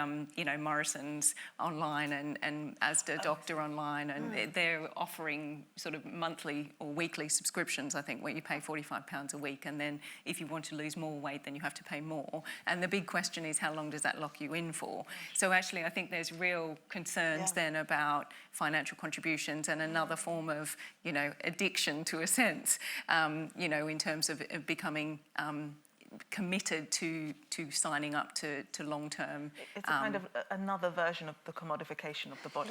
Morrison's online and Asda Doctor online, and they're offering sort of monthly or weekly subscriptions, I think, where you pay £45 a week, and then if you want to lose more weight, then you have to pay more. And the big question is, how long does that lock you in for? So actually, I think there's real concerns then about financial contributions and another form of, addiction to a sense, in terms of becoming committed to signing up to long-term. It's a kind of another version of the commodification of the body.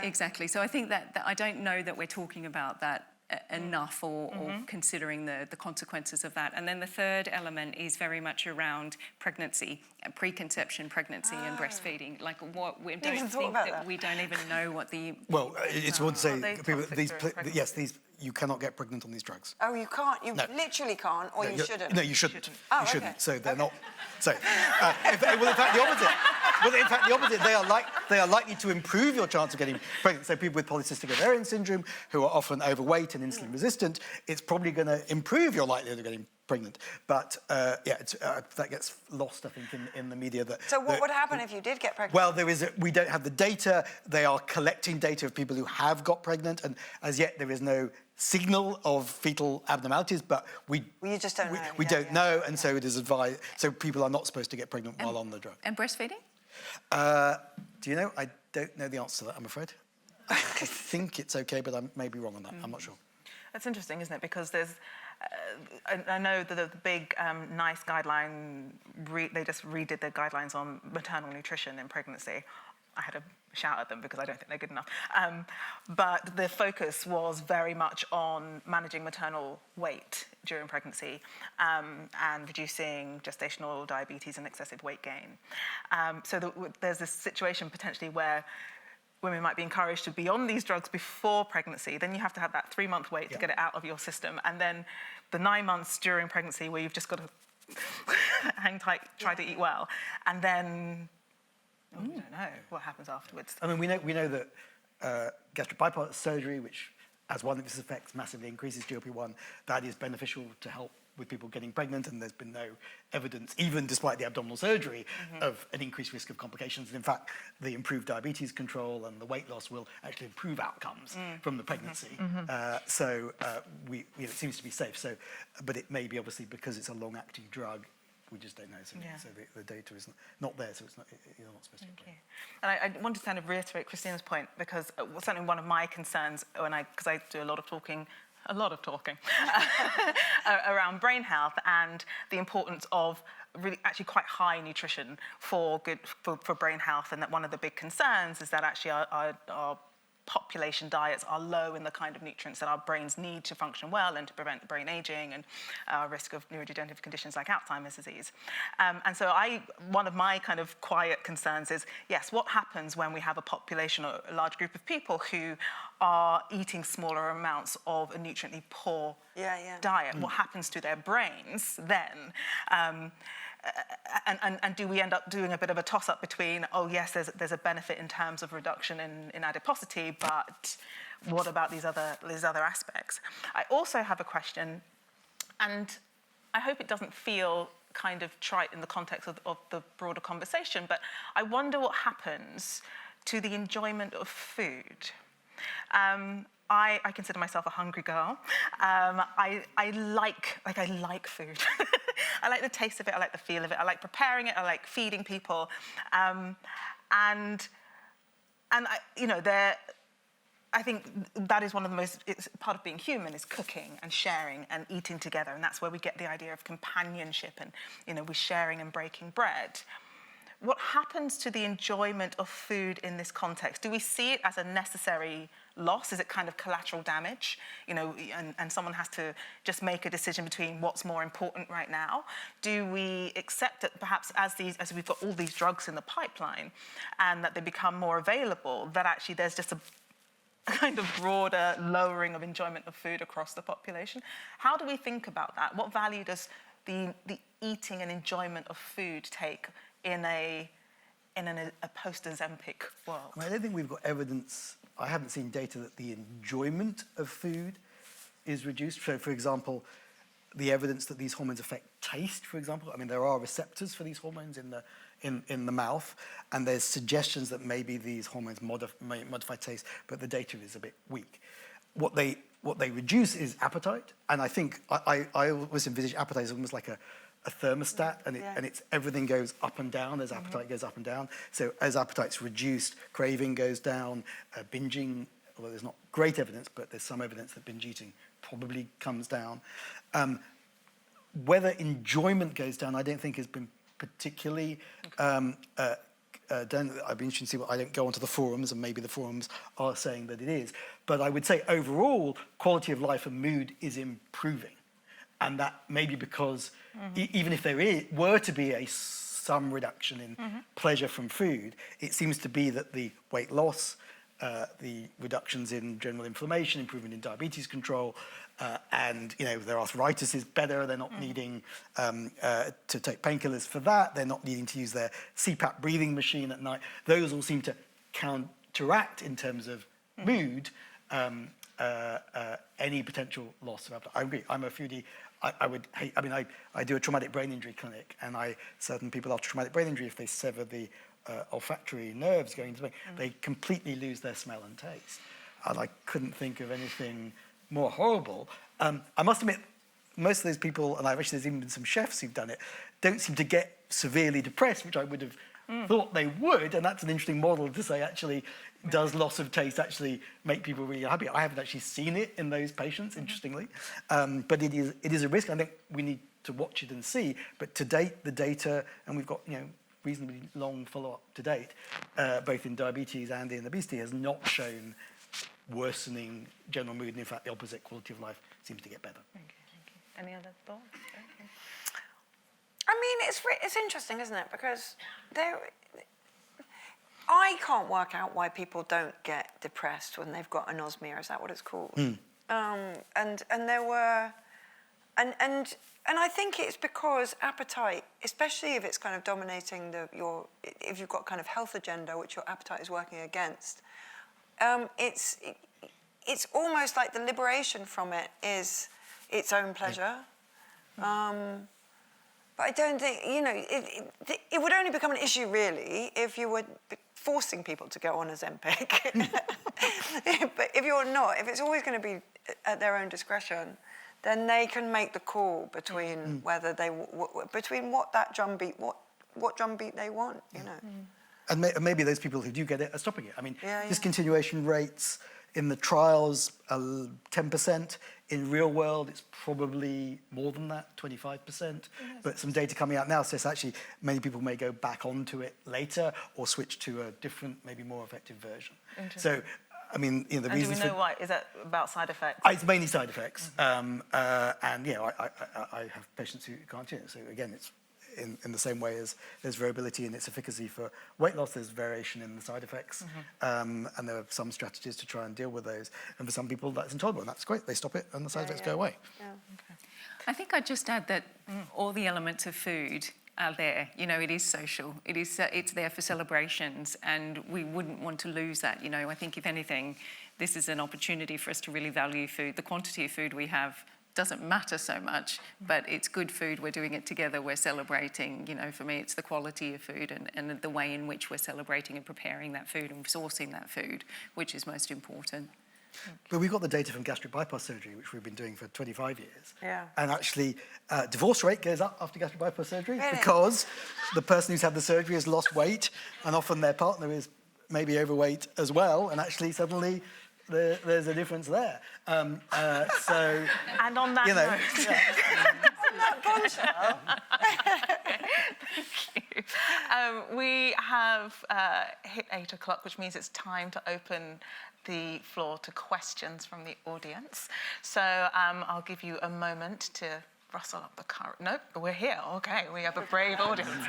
Exactly. So I think that I don't know that we're talking about that enough or considering the consequences of that. And then the third element is very much around pregnancy, preconception, pregnancy and breastfeeding. Like, what we don't think that we don't even know what the... Well, it's one to say, people, these you cannot get pregnant on these drugs. Oh, you can't? You literally can't, or you shouldn't? No, you shouldn't. Oh, you shouldn't. okay. So they're not... So, in fact, the opposite. Well, in fact, the opposite. They are likely to improve your chance of getting pregnant. So people with polycystic ovarian syndrome, who are often overweight and insulin resistant, it's probably going to improve your likelihood of getting pregnant. But that gets lost, I think, in the media. So what would happen if you did get pregnant? Well, we don't have the data. They are collecting data of people who have got pregnant, and as yet there is no signal of fetal abnormalities, but you just don't know. We don't know, and so it is advised. So people are not supposed to get pregnant while on the drug. And breastfeeding? Do you know? I don't know the answer to that, I'm afraid. I think it's okay, but I may be wrong on that. I'm not sure. That's interesting, isn't it? Because there's, I know that the big NICE guideline, they just redid the guidelines on maternal nutrition in pregnancy. I had a shout at them because I don't think they're good enough. But the focus was very much on managing maternal weight during pregnancy and reducing gestational diabetes and excessive weight gain. So there's this situation potentially where women might be encouraged to be on these drugs before pregnancy. Then you have to have that 3-month wait to get it out of your system. And then the 9 months during pregnancy where you've just got to hang tight, try to eat well. And then... we don't know what happens afterwards. I mean, we know that gastric bypass surgery, which as one of its effects massively increases GLP-1, that is beneficial to help with people getting pregnant, and there's been no evidence, even despite the abdominal surgery, of an increased risk of complications. And in fact, the improved diabetes control and the weight loss will actually improve outcomes from the pregnancy. So it seems to be safe. So, but it may be obviously because it's a long-acting drug. We just don't know, so the data is not there, so it's not, you're not supposed to get it. And I wanted to kind of reiterate Christina's point, because certainly one of my concerns, because I do a lot of talking around brain health and the importance of really actually quite high nutrition for brain health, and that one of the big concerns is that actually our population diets are low in the kind of nutrients that our brains need to function well and to prevent brain aging and risk of neurodegenerative conditions like Alzheimer's disease. And so one of my kind of quiet concerns is, yes, what happens when we have a population or a large group of people who are eating smaller amounts of a nutriently poor diet? What happens to their brains then? And do we end up doing a bit of a toss-up between, oh yes, there's a benefit in terms of reduction in adiposity, but what about these other aspects? I also have a question, and I hope it doesn't feel kind of trite in the context of the broader conversation, but I wonder what happens to the enjoyment of food. I consider myself a hungry girl. I like food. I like the taste of it. I like the feel of it. I like preparing it. I like feeding people. I think that is one of the most, it's part of being human, is cooking and sharing and eating together. And that's where we get the idea of companionship and, we're sharing and breaking bread. What happens to the enjoyment of food in this context? Do we see it as a necessary loss? Is it kind of collateral damage? And someone has to just make a decision between what's more important right now? Do we accept that perhaps as we've got all these drugs in the pipeline and that they become more available, that actually there's just a kind of broader lowering of enjoyment of food across the population? How do we think about that? What value does the eating and enjoyment of food take in a post-Ozempic world? I don't think we've got evidence. I haven't seen data that the enjoyment of food is reduced. So, for example, the evidence that these hormones affect taste, for example. I mean, there are receptors for these hormones in the mouth, and there's suggestions that maybe these hormones may modify taste, but the data is a bit weak. What they reduce is appetite, and I think I always envisage appetite as almost like a thermostat, and it's everything goes up and down as appetite goes up and down. So as appetite's reduced, craving goes down, binging, although there's not great evidence, but there's some evidence that binge eating probably comes down. Whether enjoyment goes down, I don't think has been particularly I'd be interested to see I don't go onto the forums, and maybe the forums are saying that it is. But I would say overall, quality of life and mood is improving. And that maybe because even if there were to be some reduction in pleasure from food, it seems to be that the weight loss, the reductions in general inflammation, improvement in diabetes control, and their arthritis is better. They're not needing to take painkillers for that. They're not needing to use their CPAP breathing machine at night. Those all seem to counteract in terms of mood any potential loss of appetite. I agree. I'm a foodie. I do a traumatic brain injury clinic, and certain people after traumatic brain injury, if they sever the olfactory nerves going to the brain, they completely lose their smell and taste. And I couldn't think of anything more horrible. I must admit, most of those people, and there's even been some chefs who've done it, don't seem to get severely depressed, which I would have thought they would, and that's an interesting model to say, actually, does loss of taste actually make people really happy? I haven't actually seen it in those patients, interestingly, but it is a risk. I think we need to watch it and see, but to date, the data, and we've got reasonably long follow-up to date, both in diabetes and in obesity, has not shown worsening general mood, and in fact, the opposite, quality of life seems to get better. Thank you. Any other thoughts? Okay. I mean, it's interesting, isn't it? Because I can't work out why people don't get depressed when they've got anosmia. Is that what it's called? And there were, and I think it's because appetite, especially if it's kind of dominating if you've got kind of health agenda, which your appetite is working against, it's almost like the liberation from it is its own pleasure. But I don't think, it would only become an issue, really, if you were forcing people to go on Ozempic. But if you're not, if it's always going to be at their own discretion, then they can make the call between whether between what drumbeat they want, And maybe those people who do get it are stopping it. I mean, discontinuation rates in the trials are 10%. In real world, it's probably more than that, 25%. But some data coming out now says actually many people may go back onto it later or switch to a different, maybe more effective version. So I mean, the And do reasons we know why? Is that about side effects? It's mainly side effects, and I have patients who can't change it. So again, it's in the same way as there's variability in its efficacy for weight loss, there's variation in the side effects, and there are some strategies to try and deal with those. And for some people, that's intolerable, and that's great. They stop it, and the side effects go away. Yeah. Okay. I think I'd just add that all the elements of food are there. It is social. It's there for celebrations, and we wouldn't want to lose that. I think if anything, this is an opportunity for us to really value food. The quantity of food we have doesn't matter so much, but it's good food. We're doing it together. We're celebrating. For me, it's the quality of food and the way in which we're celebrating and preparing that food and sourcing that food, which is most important. But we've got the data from gastric bypass surgery, which we've been doing for 25 years. Yeah. And actually, divorce rate goes up after gastric bypass surgery Really? because the person who's had the surgery has lost weight, and often their partner is maybe overweight as well, and actually suddenly there's a difference there. And on that note... Thank you. We have hit 8 o'clock, which means it's time to open the floor to questions from the audience. So I'll give you a moment to rustle up the current. Nope, we're here. Okay, we have a brave audience.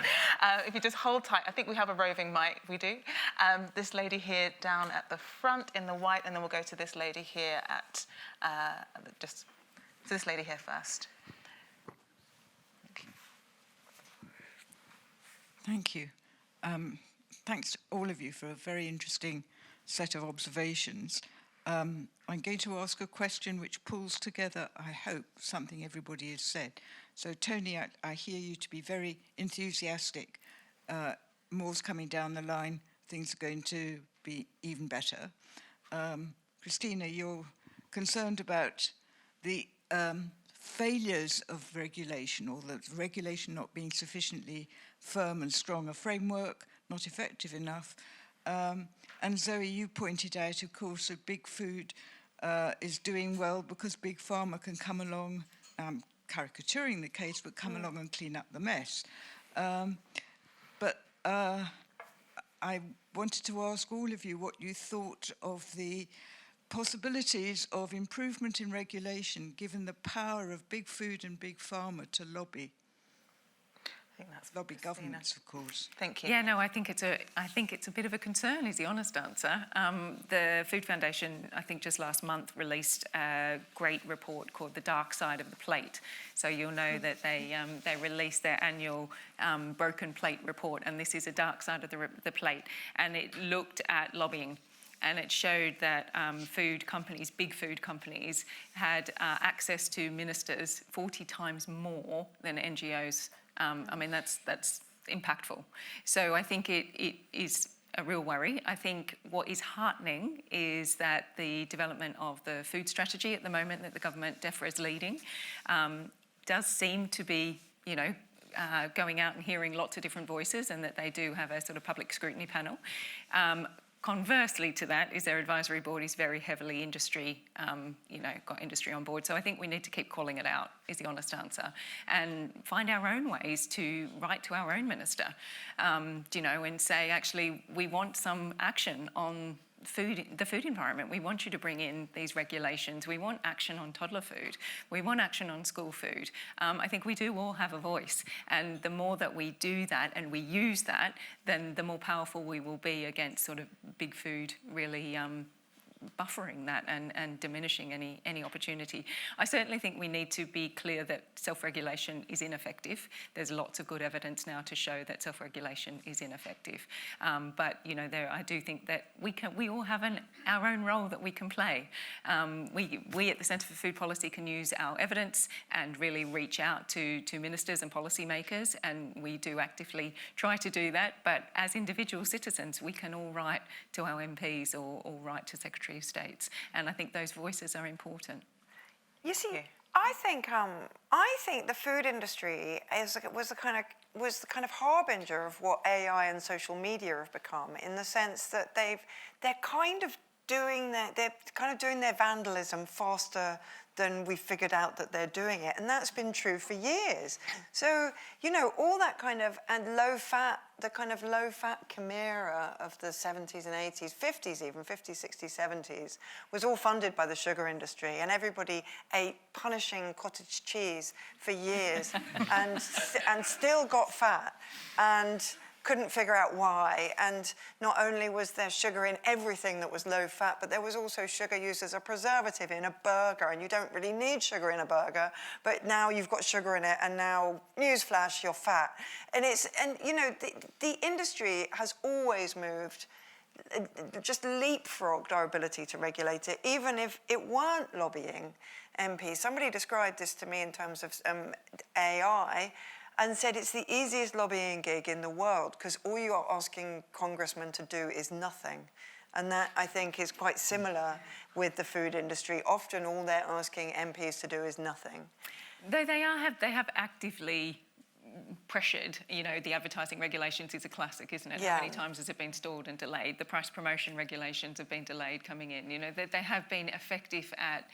If you just hold tight, I think we have a roving mic. We do. This lady here down at the front in the white, and then we'll go to this lady here at so this lady here first. Thank you. Thanks to all of you for a very interesting set of observations. I'm going to ask a question which pulls together, I hope, something everybody has said. So, Tony, I hear you to be very enthusiastic. More's coming down the line. Things are going to be even better. Christina, you're concerned about the failures of regulation, or the regulation not being sufficiently firm and strong, a framework not effective enough. And Zoe, you pointed out, of course, that big food is doing well because big pharma can come along, caricaturing the case, but come along and clean up the mess. But I wanted to ask all of you what you thought of the possibilities of improvement in regulation, given the power of big food and big pharma to lobby. I think that's Lobby Christina. governments, of course. Thank you. Yeah, no, I think it's a bit of a concern, is the honest answer. The Food Foundation, I think just last month, released a great report called The Dark Side of the Plate. So you'll know that they released their annual broken plate report, and this is a dark side of the plate. And it looked at lobbying. And it showed that food companies, big food companies, had access to ministers 40 times more than NGOs. I mean, that's impactful. So I think it is a real worry. I think what is heartening is that the development of the food strategy at the moment that the government, DEFRA, is leading does seem to be, going out and hearing lots of different voices, and that they do have a sort of public scrutiny panel. Conversely to that is their advisory board is very heavily industry, got industry on board. So I think we need to keep calling it out, is the honest answer, and find our own ways to write to our own minister, and say, actually, we want some action on the food environment. We want you to bring in these regulations. We want action on toddler food. We want action on school food. I think we do all have a voice, and the more that we do that and we use that, then the more powerful we will be against sort of big food really buffering that and diminishing any opportunity. I certainly think we need to be clear that self-regulation is ineffective. There's lots of good evidence now to show that self-regulation is ineffective. But I do think that we all have our own role that we can play. We at the Centre for Food Policy can use our evidence and really reach out to ministers and policymakers, and we do actively try to do that. But as individual citizens, we can all write to our MPs or write to Secretary of States, and I think those voices are important. You see, I think the food industry was the kind of harbinger of what AI and social media have become, in the sense that they're kind of doing their vandalism faster than we figured out that they're doing it, and that's been true for years. So all that kind of and low fat the kind of low-fat chimera of the 70s and 80s, 50s even, 50s, 60s, 70s, was all funded by the sugar industry, and everybody ate punishing cottage cheese for years and still got fat and couldn't figure out why. And not only was there sugar in everything that was low fat, but there was also sugar used as a preservative in a burger, and you don't really need sugar in a burger, but now you've got sugar in it, and now, newsflash, you're fat. And you know, the industry has always moved, just leapfrogged our ability to regulate it, even if it weren't lobbying MPs. Somebody described this to me in terms of AI, and said it's the easiest lobbying gig in the world because all you are asking congressmen to do is nothing. And that, I think, is quite similar with the food industry. Often all they're asking MPs to do is nothing. Though they have actively pressured, you know, the advertising regulations is a classic, isn't it? Yeah. How many times has it been stalled and delayed? The price promotion regulations have been delayed coming in. You know, they have been effective at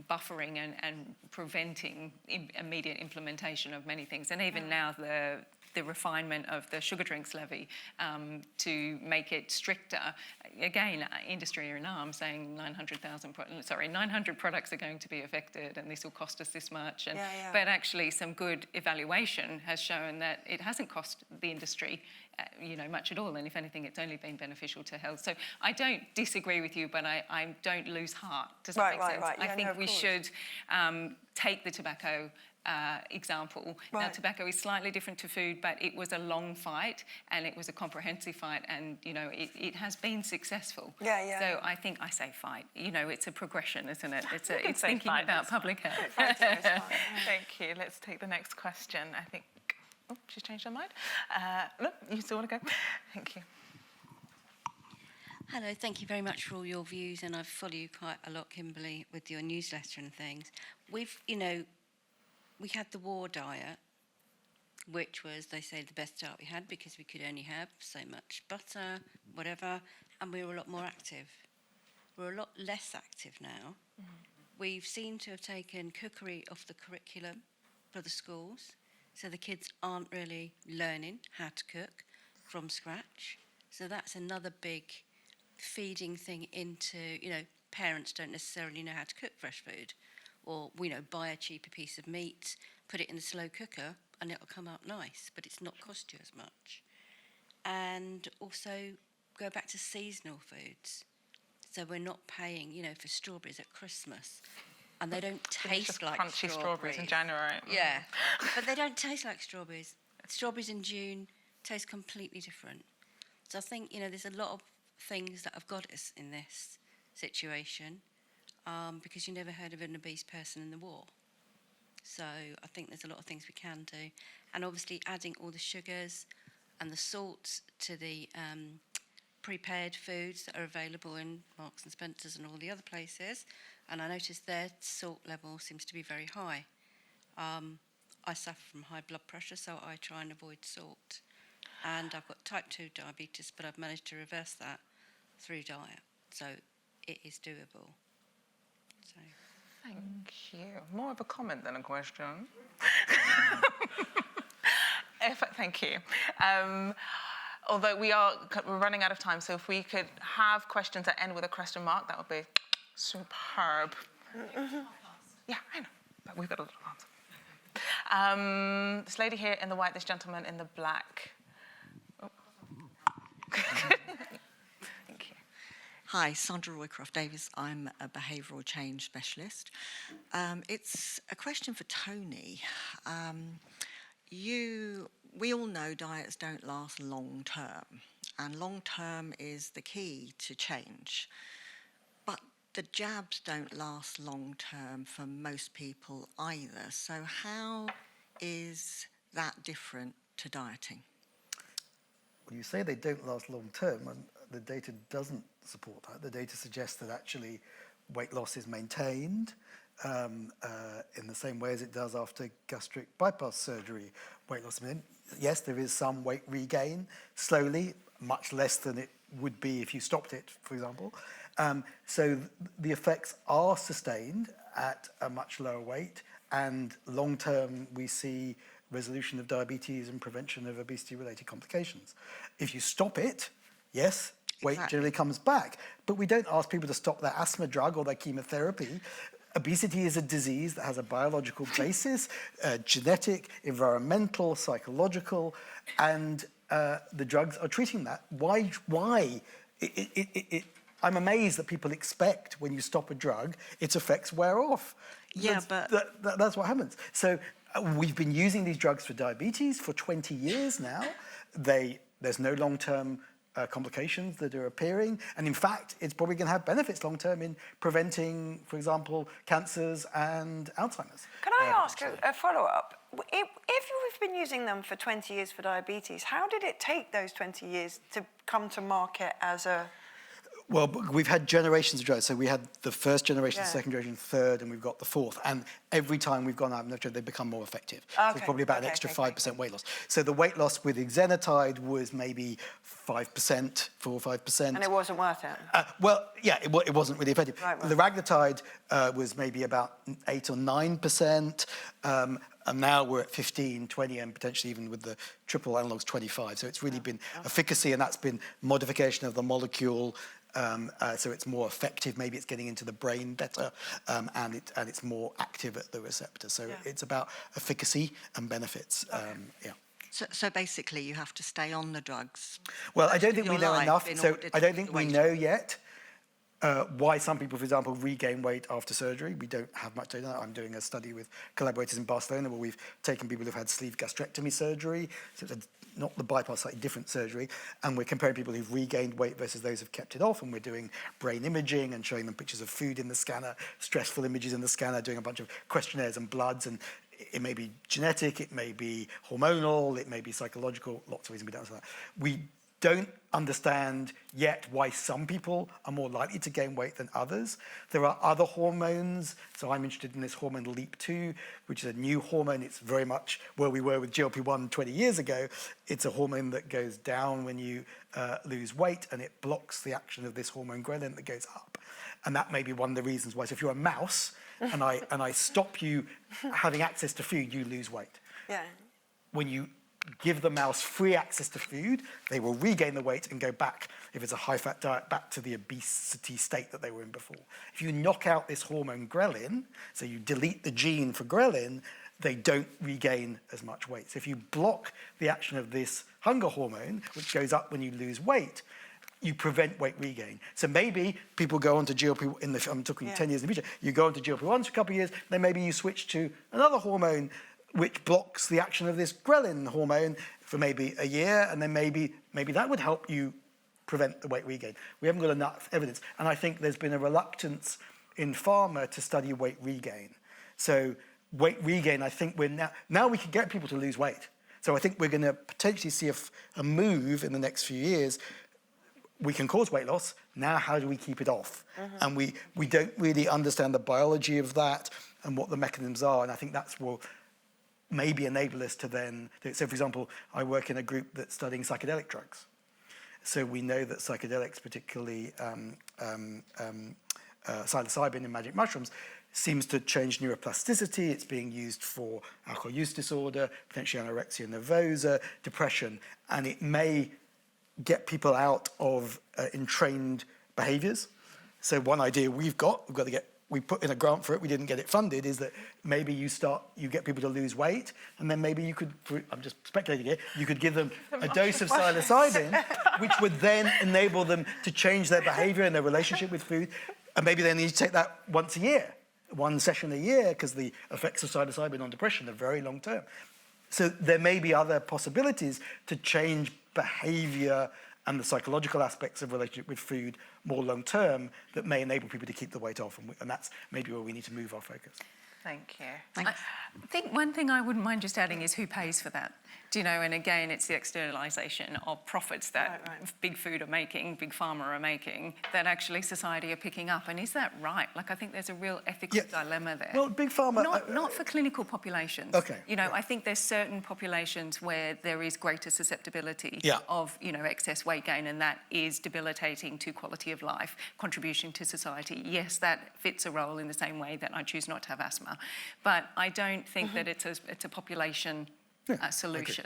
buffering and preventing immediate implementation of many things. And even now, the refinement of the sugar drinks levy to make it stricter. Again, industry are in arms saying 900 products are going to be affected and this will cost us this much. And, but actually some good evaluation has shown that it hasn't cost the industry you know, much at all, and if anything, it's only been beneficial to health. So I don't disagree with you, but I don't lose heart. Does that make sense? Right. I think we should take the tobacco example. Now, tobacco is slightly different to food, but it was a long fight and it was a comprehensive fight, and you know, it has been successful. So I think I say fight. You know, it's a progression, isn't it? It's thinking about public health. Thank you. Let's take the next question. I think. Oh, she's changed her mind. No, you still want to go? Thank you. Hello, thank you very much for all your views, and I follow you quite a lot, Kimberley, with your newsletter and things. We had the war diet, which was, they say, the best diet we had because we could only have so much butter, whatever, and we were a lot more active. We're a lot less active now. We've seemed to have taken cookery off the curriculum for the schools. So the kids aren't really learning how to cook from scratch. So that's another big feeding thing into, you know, parents don't necessarily know how to cook fresh food. Or, you know, buy a cheaper piece of meat, put it in the slow cooker, and it'll come out nice, but it's not cost you as much. And also go back to seasonal foods. So we're not paying, you know, for strawberries at Christmas. And they don't taste like crunchy strawberries in January. Yeah, but they don't taste like strawberries. Strawberries in June taste completely different. So I think, you know, there's a lot of things that have got us in this situation because you never heard of an obese person in the war. So I think there's a lot of things we can do. And obviously adding all the sugars and the salts to the prepared foods that are available in Marks and Spencer's and all the other places. And I noticed their salt level seems to be very high. I suffer from high blood pressure, so I try and avoid salt. And I've got type 2 diabetes, but I've managed to reverse that through diet. So it is doable. So. Thank you. More of a comment than a question. Thank you. Although we're running out of time, so if we could have questions that end with a question mark, that would be superb. Yeah, I know, but we've got a little answer. This lady here in the white, this gentleman in the black. Oh. Thank you. Hi, Sandra Roycroft-Davis. I'm a behavioural change specialist. It's a question for Tony. We all know diets don't last long term, and long term is the key to change. But the jabs don't last long term for most people either. So how is that different to dieting? When you say they don't last long term, and the data doesn't support that. The data suggests that actually weight loss is maintained in the same way as it does after gastric bypass surgery. Weight loss, yes, there is some weight regain, slowly, much less than it would be if you stopped it, for example. So the effects are sustained at a much lower weight, and long term we see resolution of diabetes and prevention of obesity-related complications. If you stop it, yes, weight generally comes back. But we don't ask people to stop their asthma drug or their chemotherapy. Obesity is a disease that has a biological basis, genetic, environmental, psychological, and the drugs are treating that. Why? I'm amazed that people expect when you stop a drug, its effects wear off. Yeah, That's what happens. So we've been using these drugs for diabetes for 20 years now. There's no long-term complications that are appearing. And in fact, it's probably going to have benefits long-term in preventing, for example, cancers and Alzheimer's. Can I ask a follow-up? If you've been using them for 20 years for diabetes, how did it take those 20 years to come to market as a... Well, we've had generations of drugs. So we had the first generation, second generation, third, and we've got the fourth. And every time we've gone out, they've become more effective. So it's probably about an extra 5% weight loss. So the weight loss with exenatide was maybe 5%, 4 or 5%. And it wasn't worth it? Well, yeah, it wasn't really effective. Right. The liraglutide was maybe about 8 or 9%. And now we're at 15, 20, and potentially even with the triple analogs, 25. So it's really been efficacy, and that's been modification of the molecule. So it's more effective. Maybe it's getting into the brain better, and it's more active at the receptor. So it's about efficacy and benefits. So basically, you have to stay on the drugs. Well, I don't think we know enough. So I don't think we know yet why some people, for example, regain weight after surgery. We don't have much data. I'm doing a study with collaborators in Barcelona where we've taken people who've had sleeve gastrectomy surgery. So it's not the bypass, slightly different surgery. And we're comparing people who've regained weight versus those who've kept it off. And we're doing brain imaging and showing them pictures of food in the scanner, stressful images in the scanner, doing a bunch of questionnaires and bloods. And it may be genetic, it may be hormonal, it may be psychological, lots of reasons we don't understand that. We don't understand yet why some people are more likely to gain weight than others. There are other hormones. So I'm interested in this hormone LEAP2, which is a new hormone. It's very much where we were with GLP-1 20 years ago. It's a hormone that goes down when you lose weight, and it blocks the action of this hormone ghrelin that goes up. And that may be one of the reasons why. So if you're a mouse and I stop you having access to food, you lose weight. Yeah. When you give the mouse free access to food, they will regain the weight and go back, if it's a high-fat diet, back to the obesity state that they were in before. If you knock out this hormone ghrelin, so you delete the gene for ghrelin, they don't regain as much weight. So if you block the action of this hunger hormone, which goes up when you lose weight, you prevent weight regain. So maybe people go on to GLP, I'm talking 10 years in the future, you go on to GLP-1s for a couple of years, then maybe you switch to another hormone which blocks the action of this ghrelin hormone for maybe a year, and then maybe that would help you prevent the weight regain. We haven't got enough evidence, and I think there's been a reluctance in pharma to study weight regain. So weight regain, I think we're now we can get people to lose weight. So I think we're going to potentially see a move in the next few years. We can cause weight loss. Now, how do we keep it off? And we don't really understand the biology of that and what the mechanisms are, and I think that's will maybe enable us to then do it. So, for example, I work in a group that's studying psychedelic drugs. So we know that psychedelics, particularly psilocybin in magic mushrooms, seems to change neuroplasticity. It's being used for alcohol use disorder, potentially anorexia nervosa, depression, and it may get people out of entrained behaviors. So one idea we've got to get, we put in a grant for it, we didn't get it funded, is that maybe you get people to lose weight, and then maybe you could, I'm just speculating here, you could give them a dose of psilocybin, which would then enable them to change their behavior and their relationship with food, and maybe they need to take that once a year, one session a year, because the effects of psilocybin on depression are very long term. So there may be other possibilities to change behavior and the psychological aspects of relationship with food more long term that may enable people to keep the weight off, and that's maybe where we need to move our focus. Thank you. I think one thing I wouldn't mind just adding is who pays for that. Do you know, and again, it's the externalisation of profits that big food are making, big pharma are making, that actually society are picking up. And is that right? Like, I think there's a real ethical dilemma there. Well, big pharma... Not for clinical populations. Okay. You know, I think there's certain populations where there is greater susceptibility of, you know, excess weight gain, and that is debilitating to quality of life, contribution to society. Yes, that fits a role in the same way that I choose not to have asthma. But I don't think that it's a population solution.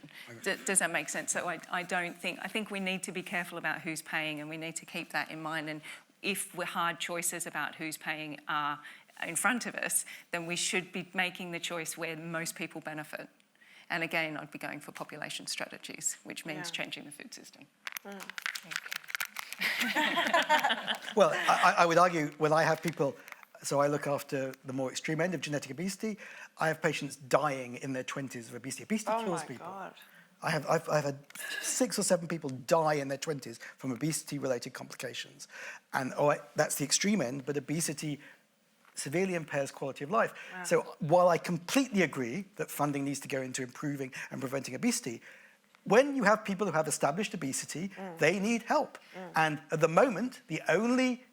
Does that make sense? So I think we need to be careful about who's paying, and we need to keep that in mind. And if we're hard choices about who's paying are in front of us, then we should be making the choice where most people benefit. And again, I'd be going for population strategies, which means changing the food system. Well, I would argue when I have people, so I look after the more extreme end of genetic obesity, I have patients dying in their 20s of obesity. Obesity kills people. God. I've had 6 or 7 people die in their 20s from obesity-related complications. And that's the extreme end, but obesity severely impairs quality of life. So while I completely agree that funding needs to go into improving and preventing obesity, when you have people who have established obesity, they need help. And at the moment, the only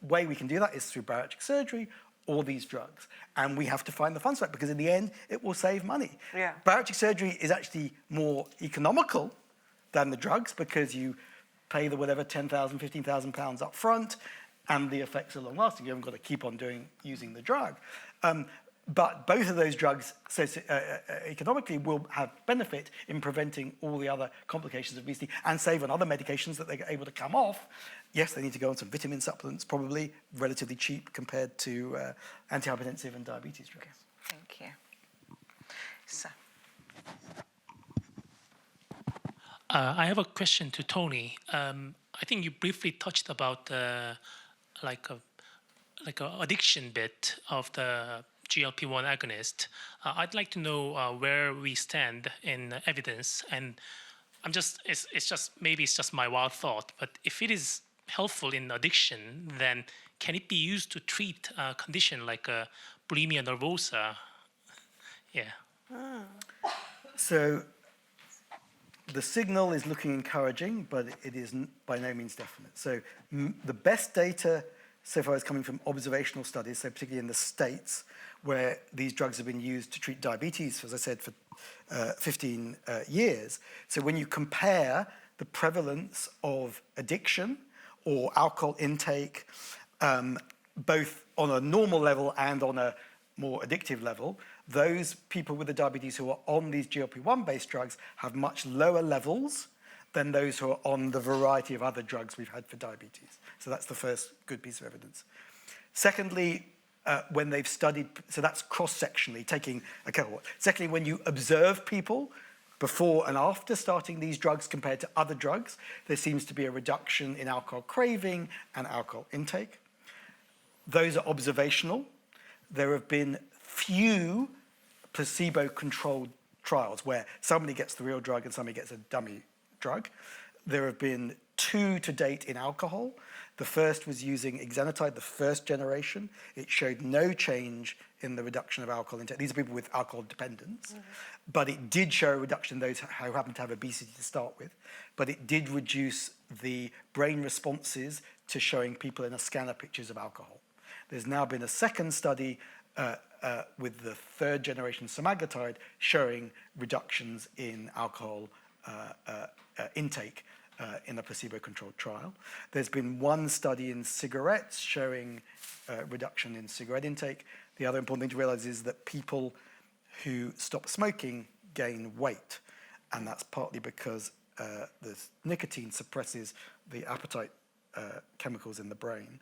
way we can do that is through bariatric surgery or these drugs. And we have to find the funds for that, because in the end, it will save money. Yeah. Bariatric surgery is actually more economical than the drugs, because you pay the whatever, 10,000, 15,000 pounds up front, and the effects are long-lasting. You haven't got to keep on using the drug. But both of those drugs, economically, will have benefit in preventing all the other complications of obesity and save on other medications that they're able to come off. Yes, they need to go on some vitamin supplements, probably relatively cheap compared to antihypertensive and diabetes drugs. Thank you. So. I have a question to Tony. I think you briefly touched about like a addiction bit of the GLP-1 agonist. I'd like to know where we stand in evidence, and maybe it's just my wild thought, but if it is helpful in addiction, then can it be used to treat a condition like bulimia nervosa? Yeah. So the signal is looking encouraging, but it is by no means definite. So the best data so far is coming from observational studies, so particularly in the States, where these drugs have been used to treat diabetes, as I said, for 15 years. So when you compare the prevalence of addiction or alcohol intake, both on a normal level and on a more addictive level, those people with the diabetes who are on these GLP-1 based drugs have much lower levels than those who are on the variety of other drugs we've had for diabetes. So that's the first good piece of evidence. Secondly, when they've studied, so that's cross-sectionally, taking a cohort. Secondly, when you observe people before and after starting these drugs compared to other drugs, there seems to be a reduction in alcohol craving and alcohol intake. Those are observational. There have been few placebo-controlled trials where somebody gets the real drug and somebody gets a dummy drug. There have been 2 to date in alcohol. The first was using exenatide, the first generation. It showed no change in the reduction of alcohol intake. These are people with alcohol dependence. But it did show a reduction in those who happen to have obesity to start with. But it did reduce the brain responses to showing people in a scanner pictures of alcohol. There's now been a second study with the third generation semaglutide showing reductions in alcohol intake in a placebo-controlled trial. There's been one study in cigarettes showing reduction in cigarette intake. The other important thing to realize is that people who stop smoking gain weight, and that's partly because the nicotine suppresses the appetite chemicals in the brain.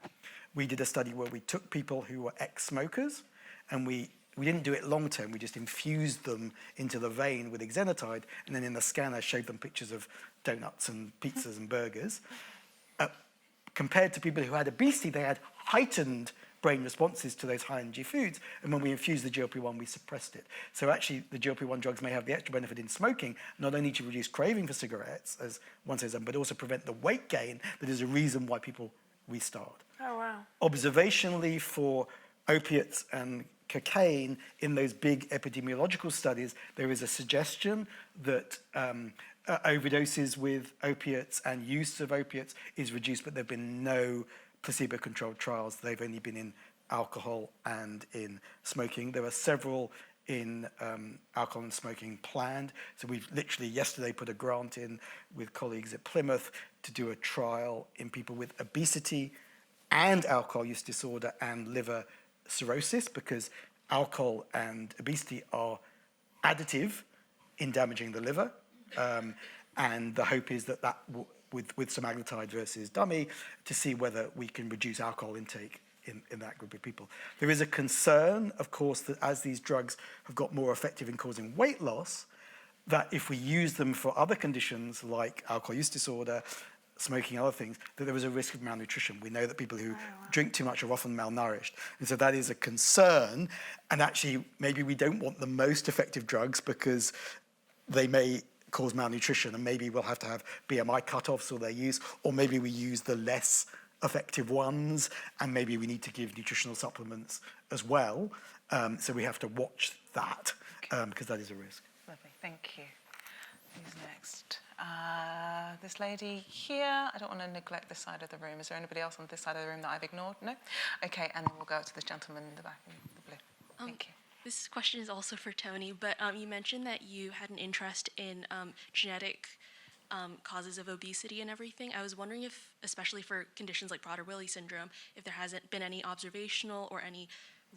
We did a study where we took people who were ex-smokers, and we didn't do it long term, we just infused them into the vein with exenatide, and then in the scanner showed them pictures of donuts and pizzas and burgers. Compared to people who had obesity, they had heightened brain responses to those high-energy foods, and when we infused the GLP-1, we suppressed it. So actually, the GLP-1 drugs may have the extra benefit in smoking, not only to reduce craving for cigarettes, as one says, but also prevent the weight gain that is a reason why people restart. Oh, wow. Observationally, for opiates and cocaine, in those big epidemiological studies, there is a suggestion that overdoses with opiates and use of opiates is reduced, but there have been no placebo-controlled trials. They've only been in alcohol and in smoking. There are several in alcohol and smoking planned. So we've literally yesterday put a grant in with colleagues at Plymouth to do a trial in people with obesity and alcohol use disorder and liver cirrhosis, because alcohol and obesity are additive in damaging the liver. And the hope is that with semaglutide versus dummy, to see whether we can reduce alcohol intake in that group of people. There is a concern, of course, that as these drugs have got more effective in causing weight loss, that if we use them for other conditions like alcohol use disorder, smoking, other things, that there is a risk of malnutrition. We know that people who drink too much are often malnourished. And so that is a concern. And actually, maybe we don't want the most effective drugs because they may cause malnutrition, and maybe we'll have to have BMI cutoffs or their use, or maybe we use the less effective ones, and maybe we need to give nutritional supplements as well. So we have to watch that, because that is a risk. Lovely, thank you. Who's next? This lady here. I don't want to neglect this side of the room. Is there anybody else on this side of the room that I've ignored? No? Okay, and then we'll go to this gentleman in the back in the blue. Thank you. This question is also for Tony, but you mentioned that you had an interest in genetic causes of obesity and everything. I was wondering if, especially for conditions like Prader-Willi syndrome, if there hasn't been any observational or any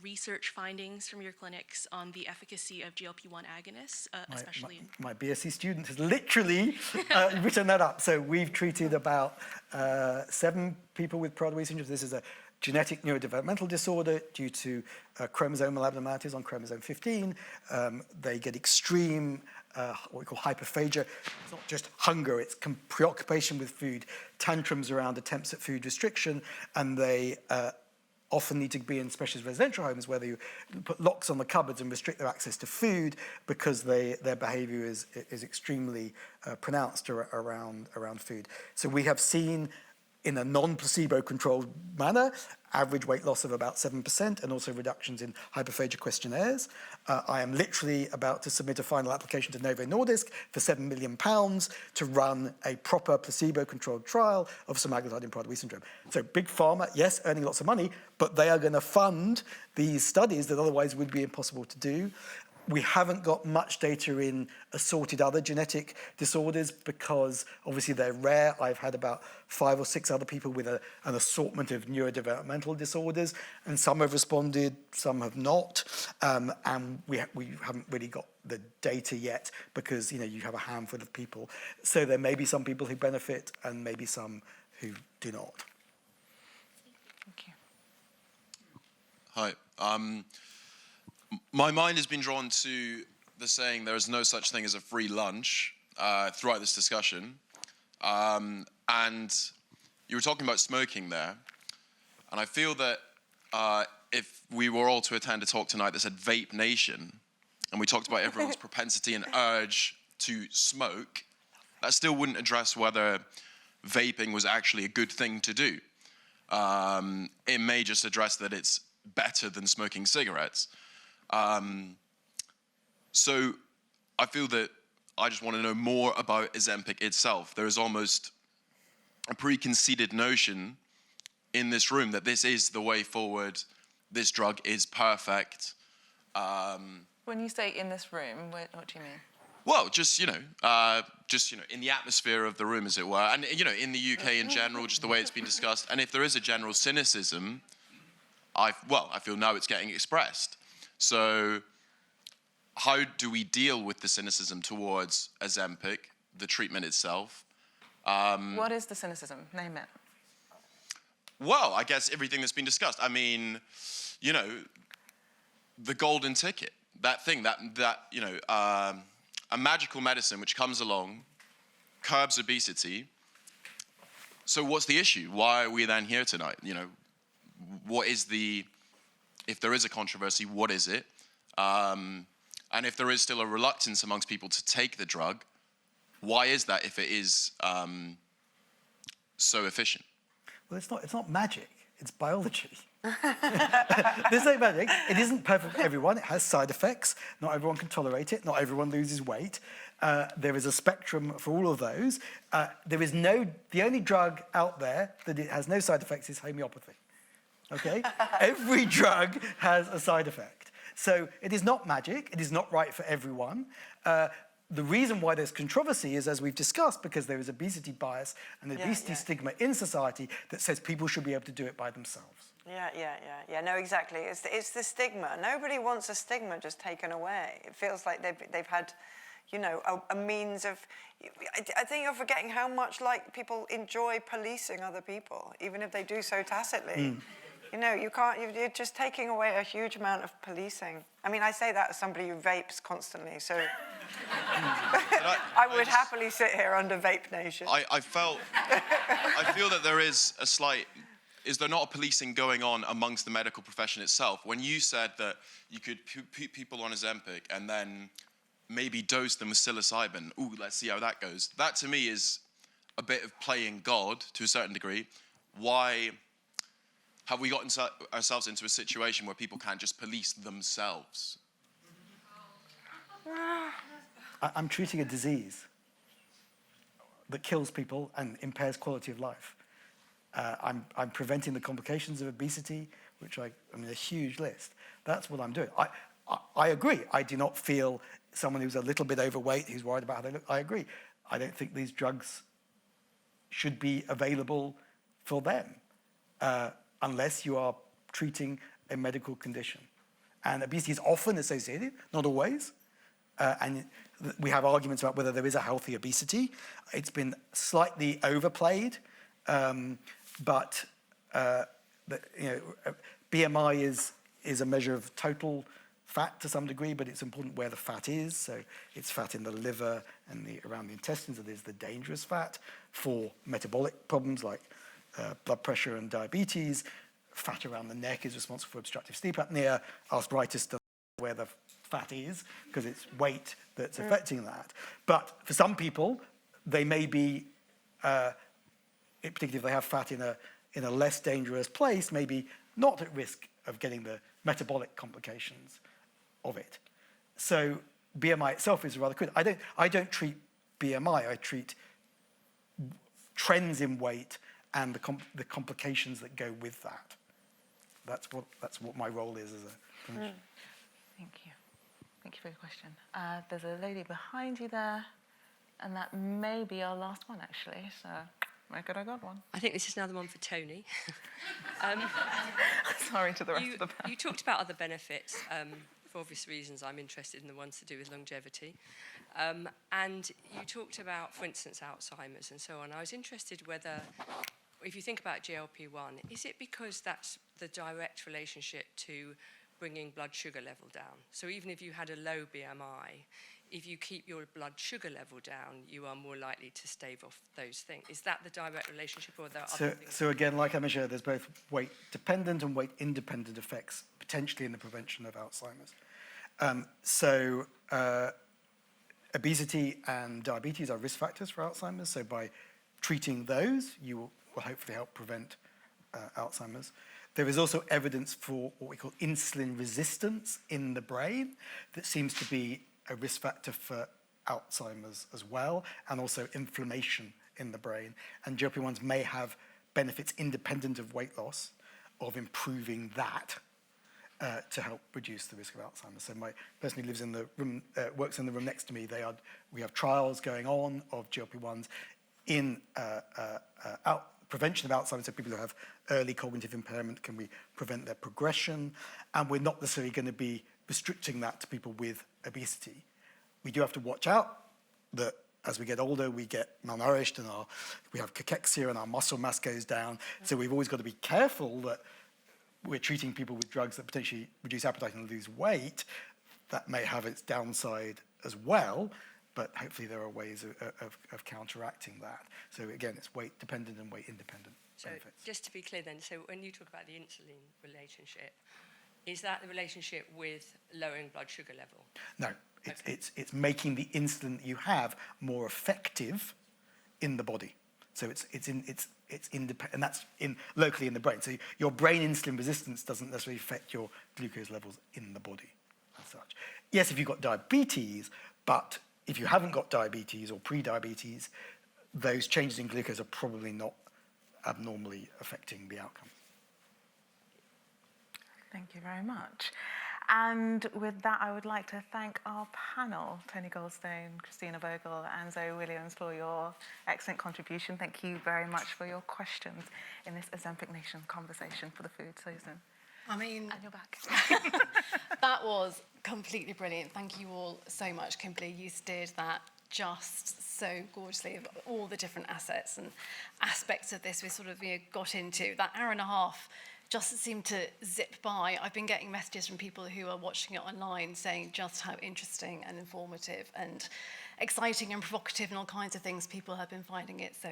research findings from your clinics on the efficacy of GLP-1 agonists, especially... My BSc student has literally written that up. So we've treated about 7 people with Prader-Willi syndrome. This is a genetic neurodevelopmental disorder due to chromosomal abnormalities on chromosome 15. They get extreme, what we call hyperphagia. It's not just hunger, it's preoccupation with food, tantrums around attempts at food restriction, and they often need to be in specialist residential homes where you put locks on the cupboards and restrict their access to food because their behavior is extremely pronounced around food. So we have seen, in a non-placebo controlled manner, average weight loss of about 7% and also reductions in hyperphagia questionnaires. I am literally about to submit a final application to Novo Nordisk for £7 million to run a proper placebo-controlled trial of semaglutide in Prader-Willi syndrome. So big pharma, yes, earning lots of money, but they are going to fund these studies that otherwise would be impossible to do. We haven't got much data in assorted other genetic disorders because obviously they're rare. I've had about 5 or 6 other people with an assortment of neurodevelopmental disorders, and some have responded, some have not, and we haven't really got the data yet because you have a handful of people. So there may be some people who benefit and maybe some who do not. Thank you. Hi. My mind has been drawn to the saying there is no such thing as a free lunch throughout this discussion. And you were talking about smoking there. And I feel that if we were all to attend a talk tonight that said Vape Nation, and we talked about everyone's propensity and urge to smoke, that still wouldn't address whether vaping was actually a good thing to do. It may just address that it's better than smoking cigarettes. So I feel that I just want to know more about Ozempic itself. There is almost a preconceived notion in this room that this is the way forward, this drug is perfect. When you say in this room, what do you mean? Well, just in the atmosphere of the room, as it were, and in the UK in general, just the way it's been discussed. And if there is a general cynicism, I feel now it's getting expressed. So how do we deal with the cynicism towards Ozempic, the treatment itself? What is the cynicism? Name it. Well, I guess everything that's been discussed. I mean, the golden ticket, that thing, a magical medicine which comes along, curbs obesity. So what's the issue? Why are we then here tonight? What is if there is a controversy, what is it? And if there is still a reluctance amongst people to take the drug, why is that if it is so efficient? Well, it's not magic, it's biology. There's no magic. It isn't perfect for everyone. It has side effects. Not everyone can tolerate it. Not everyone loses weight. There is a spectrum for all of those. The only drug out there that it has no side effects is homeopathy. Okay? Every drug has a side effect. So it is not magic. It is not right for everyone. The reason why there's controversy is, as we've discussed, because there is obesity bias and obesity stigma in society that says people should be able to do it by themselves. Yeah, no, exactly. It's the stigma. Nobody wants a stigma just taken away. It feels like they've had, you know, a means of. I think you're forgetting how much like people enjoy policing other people, even if they do so tacitly. You know, you can't. You're just taking away a huge amount of policing. I mean, I say that as somebody who vapes constantly, so I would happily sit here under Vape Nation. I feel that there is a slight. Is there not a policing going on amongst the medical profession itself? When you said that you could put people on Ozempic and then maybe dose them with psilocybin, ooh, let's see how that goes. That to me is a bit of playing God to a certain degree. Why have we gotten ourselves into a situation where people can't just police themselves? I'm treating a disease that kills people and impairs quality of life. I'm preventing the complications of obesity, which I mean, a huge list. That's what I'm doing. I agree. I do not feel someone who's a little bit overweight, who's worried about how they look. I agree. I don't think these drugs should be available for them unless you are treating a medical condition. And obesity is often associated, not always. And we have arguments about whether there is a healthy obesity. It's been slightly overplayed. But BMI is a measure of total fat to some degree, but it's important where the fat is. So it's fat in the liver and around the intestines that is the dangerous fat for metabolic problems like blood pressure and diabetes. Fat around the neck is responsible for obstructive sleep apnea. Arthritis doesn't know where the fat is because it's weight that's affecting that. But for some people, they may be particularly if they have fat in a less dangerous place, maybe not at risk of getting the metabolic complications of it. So BMI itself is rather good. I don't treat BMI. I treat trends in weight and the complications that go with that. That's what my role is as a clinician. Thank you. Thank you for your question. There's a lady behind you there, and that may be our last one, actually. So. My God, I got one. I think this is another one for Tony. Sorry to the rest of the panel. You talked about other benefits. For obvious reasons, I'm interested in the ones to do with longevity. And you talked about, for instance, Alzheimer's and so on. I was interested whether, if you think about GLP-1, is it because that's the direct relationship to bringing blood sugar level down? So even if you had a low BMI, if you keep your blood sugar level down, you are more likely to stave off those things. Is that the direct relationship, or are there other things? So again, like I mentioned, there's both weight-dependent and weight-independent effects, potentially in the prevention of Alzheimer's. Obesity and diabetes are risk factors for Alzheimer's. So by treating those, you will hopefully help prevent Alzheimer's. There is also evidence for what we call insulin resistance in the brain that seems to be a risk factor for Alzheimer's as well, and also inflammation in the brain. And GLP-1s may have benefits independent of weight loss, of improving that to help reduce the risk of Alzheimer's. So my person who lives in the room, works in the room next to me, we have trials going on of GLP-1s in prevention of Alzheimer's. So people who have early cognitive impairment, can we prevent their progression? And we're not necessarily going to be restricting that to people with obesity. We do have to watch out that as we get older, we get malnourished and we have cachexia and our muscle mass goes down. So we've always got to be careful that we're treating people with drugs that potentially reduce appetite and lose weight. That may have its downside as well, but hopefully there are ways of counteracting that. So again, it's weight dependent and weight independent benefits. So just to be clear then, so when you talk about the insulin relationship, is that the relationship with lowering blood sugar level? No, it's making the insulin that you have more effective in the body. So it's independent, and that's locally in the brain. So your brain insulin resistance doesn't necessarily affect your glucose levels in the body as such. Yes, if you've got diabetes, but if you haven't got diabetes or pre-diabetes, those changes in glucose are probably not abnormally affecting the outcome. Thank you very much. And with that, I would like to thank our panel, Tony Goldstone, Christina Vogel, and Zoe Williams, for your excellent contribution. Thank you very much for your questions in this Ozempic Nation conversation for the food season. I mean, and you're back. That was completely brilliant. Thank you all so much, Kimberley. You steered that just so gorgeously of all the different assets and aspects of this we sort of got into. That hour and a half just seemed to zip by. I've been getting messages from people who are watching it online saying just how interesting and informative and exciting and provocative and all kinds of things people have been finding it. So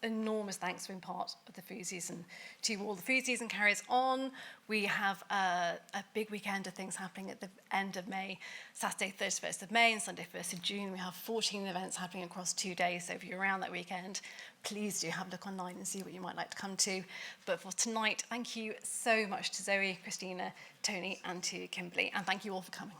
enormous thanks for being part of the food season to you all. The food season carries on. We have a big weekend of things happening at the end of May, Saturday 31st of May and Sunday 1st of June. We have 14 events happening across 2 days, so if you're around that weekend, please do have a look online and see what you might like to come to. But for tonight, thank you so much to Zoe, Christina, Tony and to Kimberley, and thank you all for coming.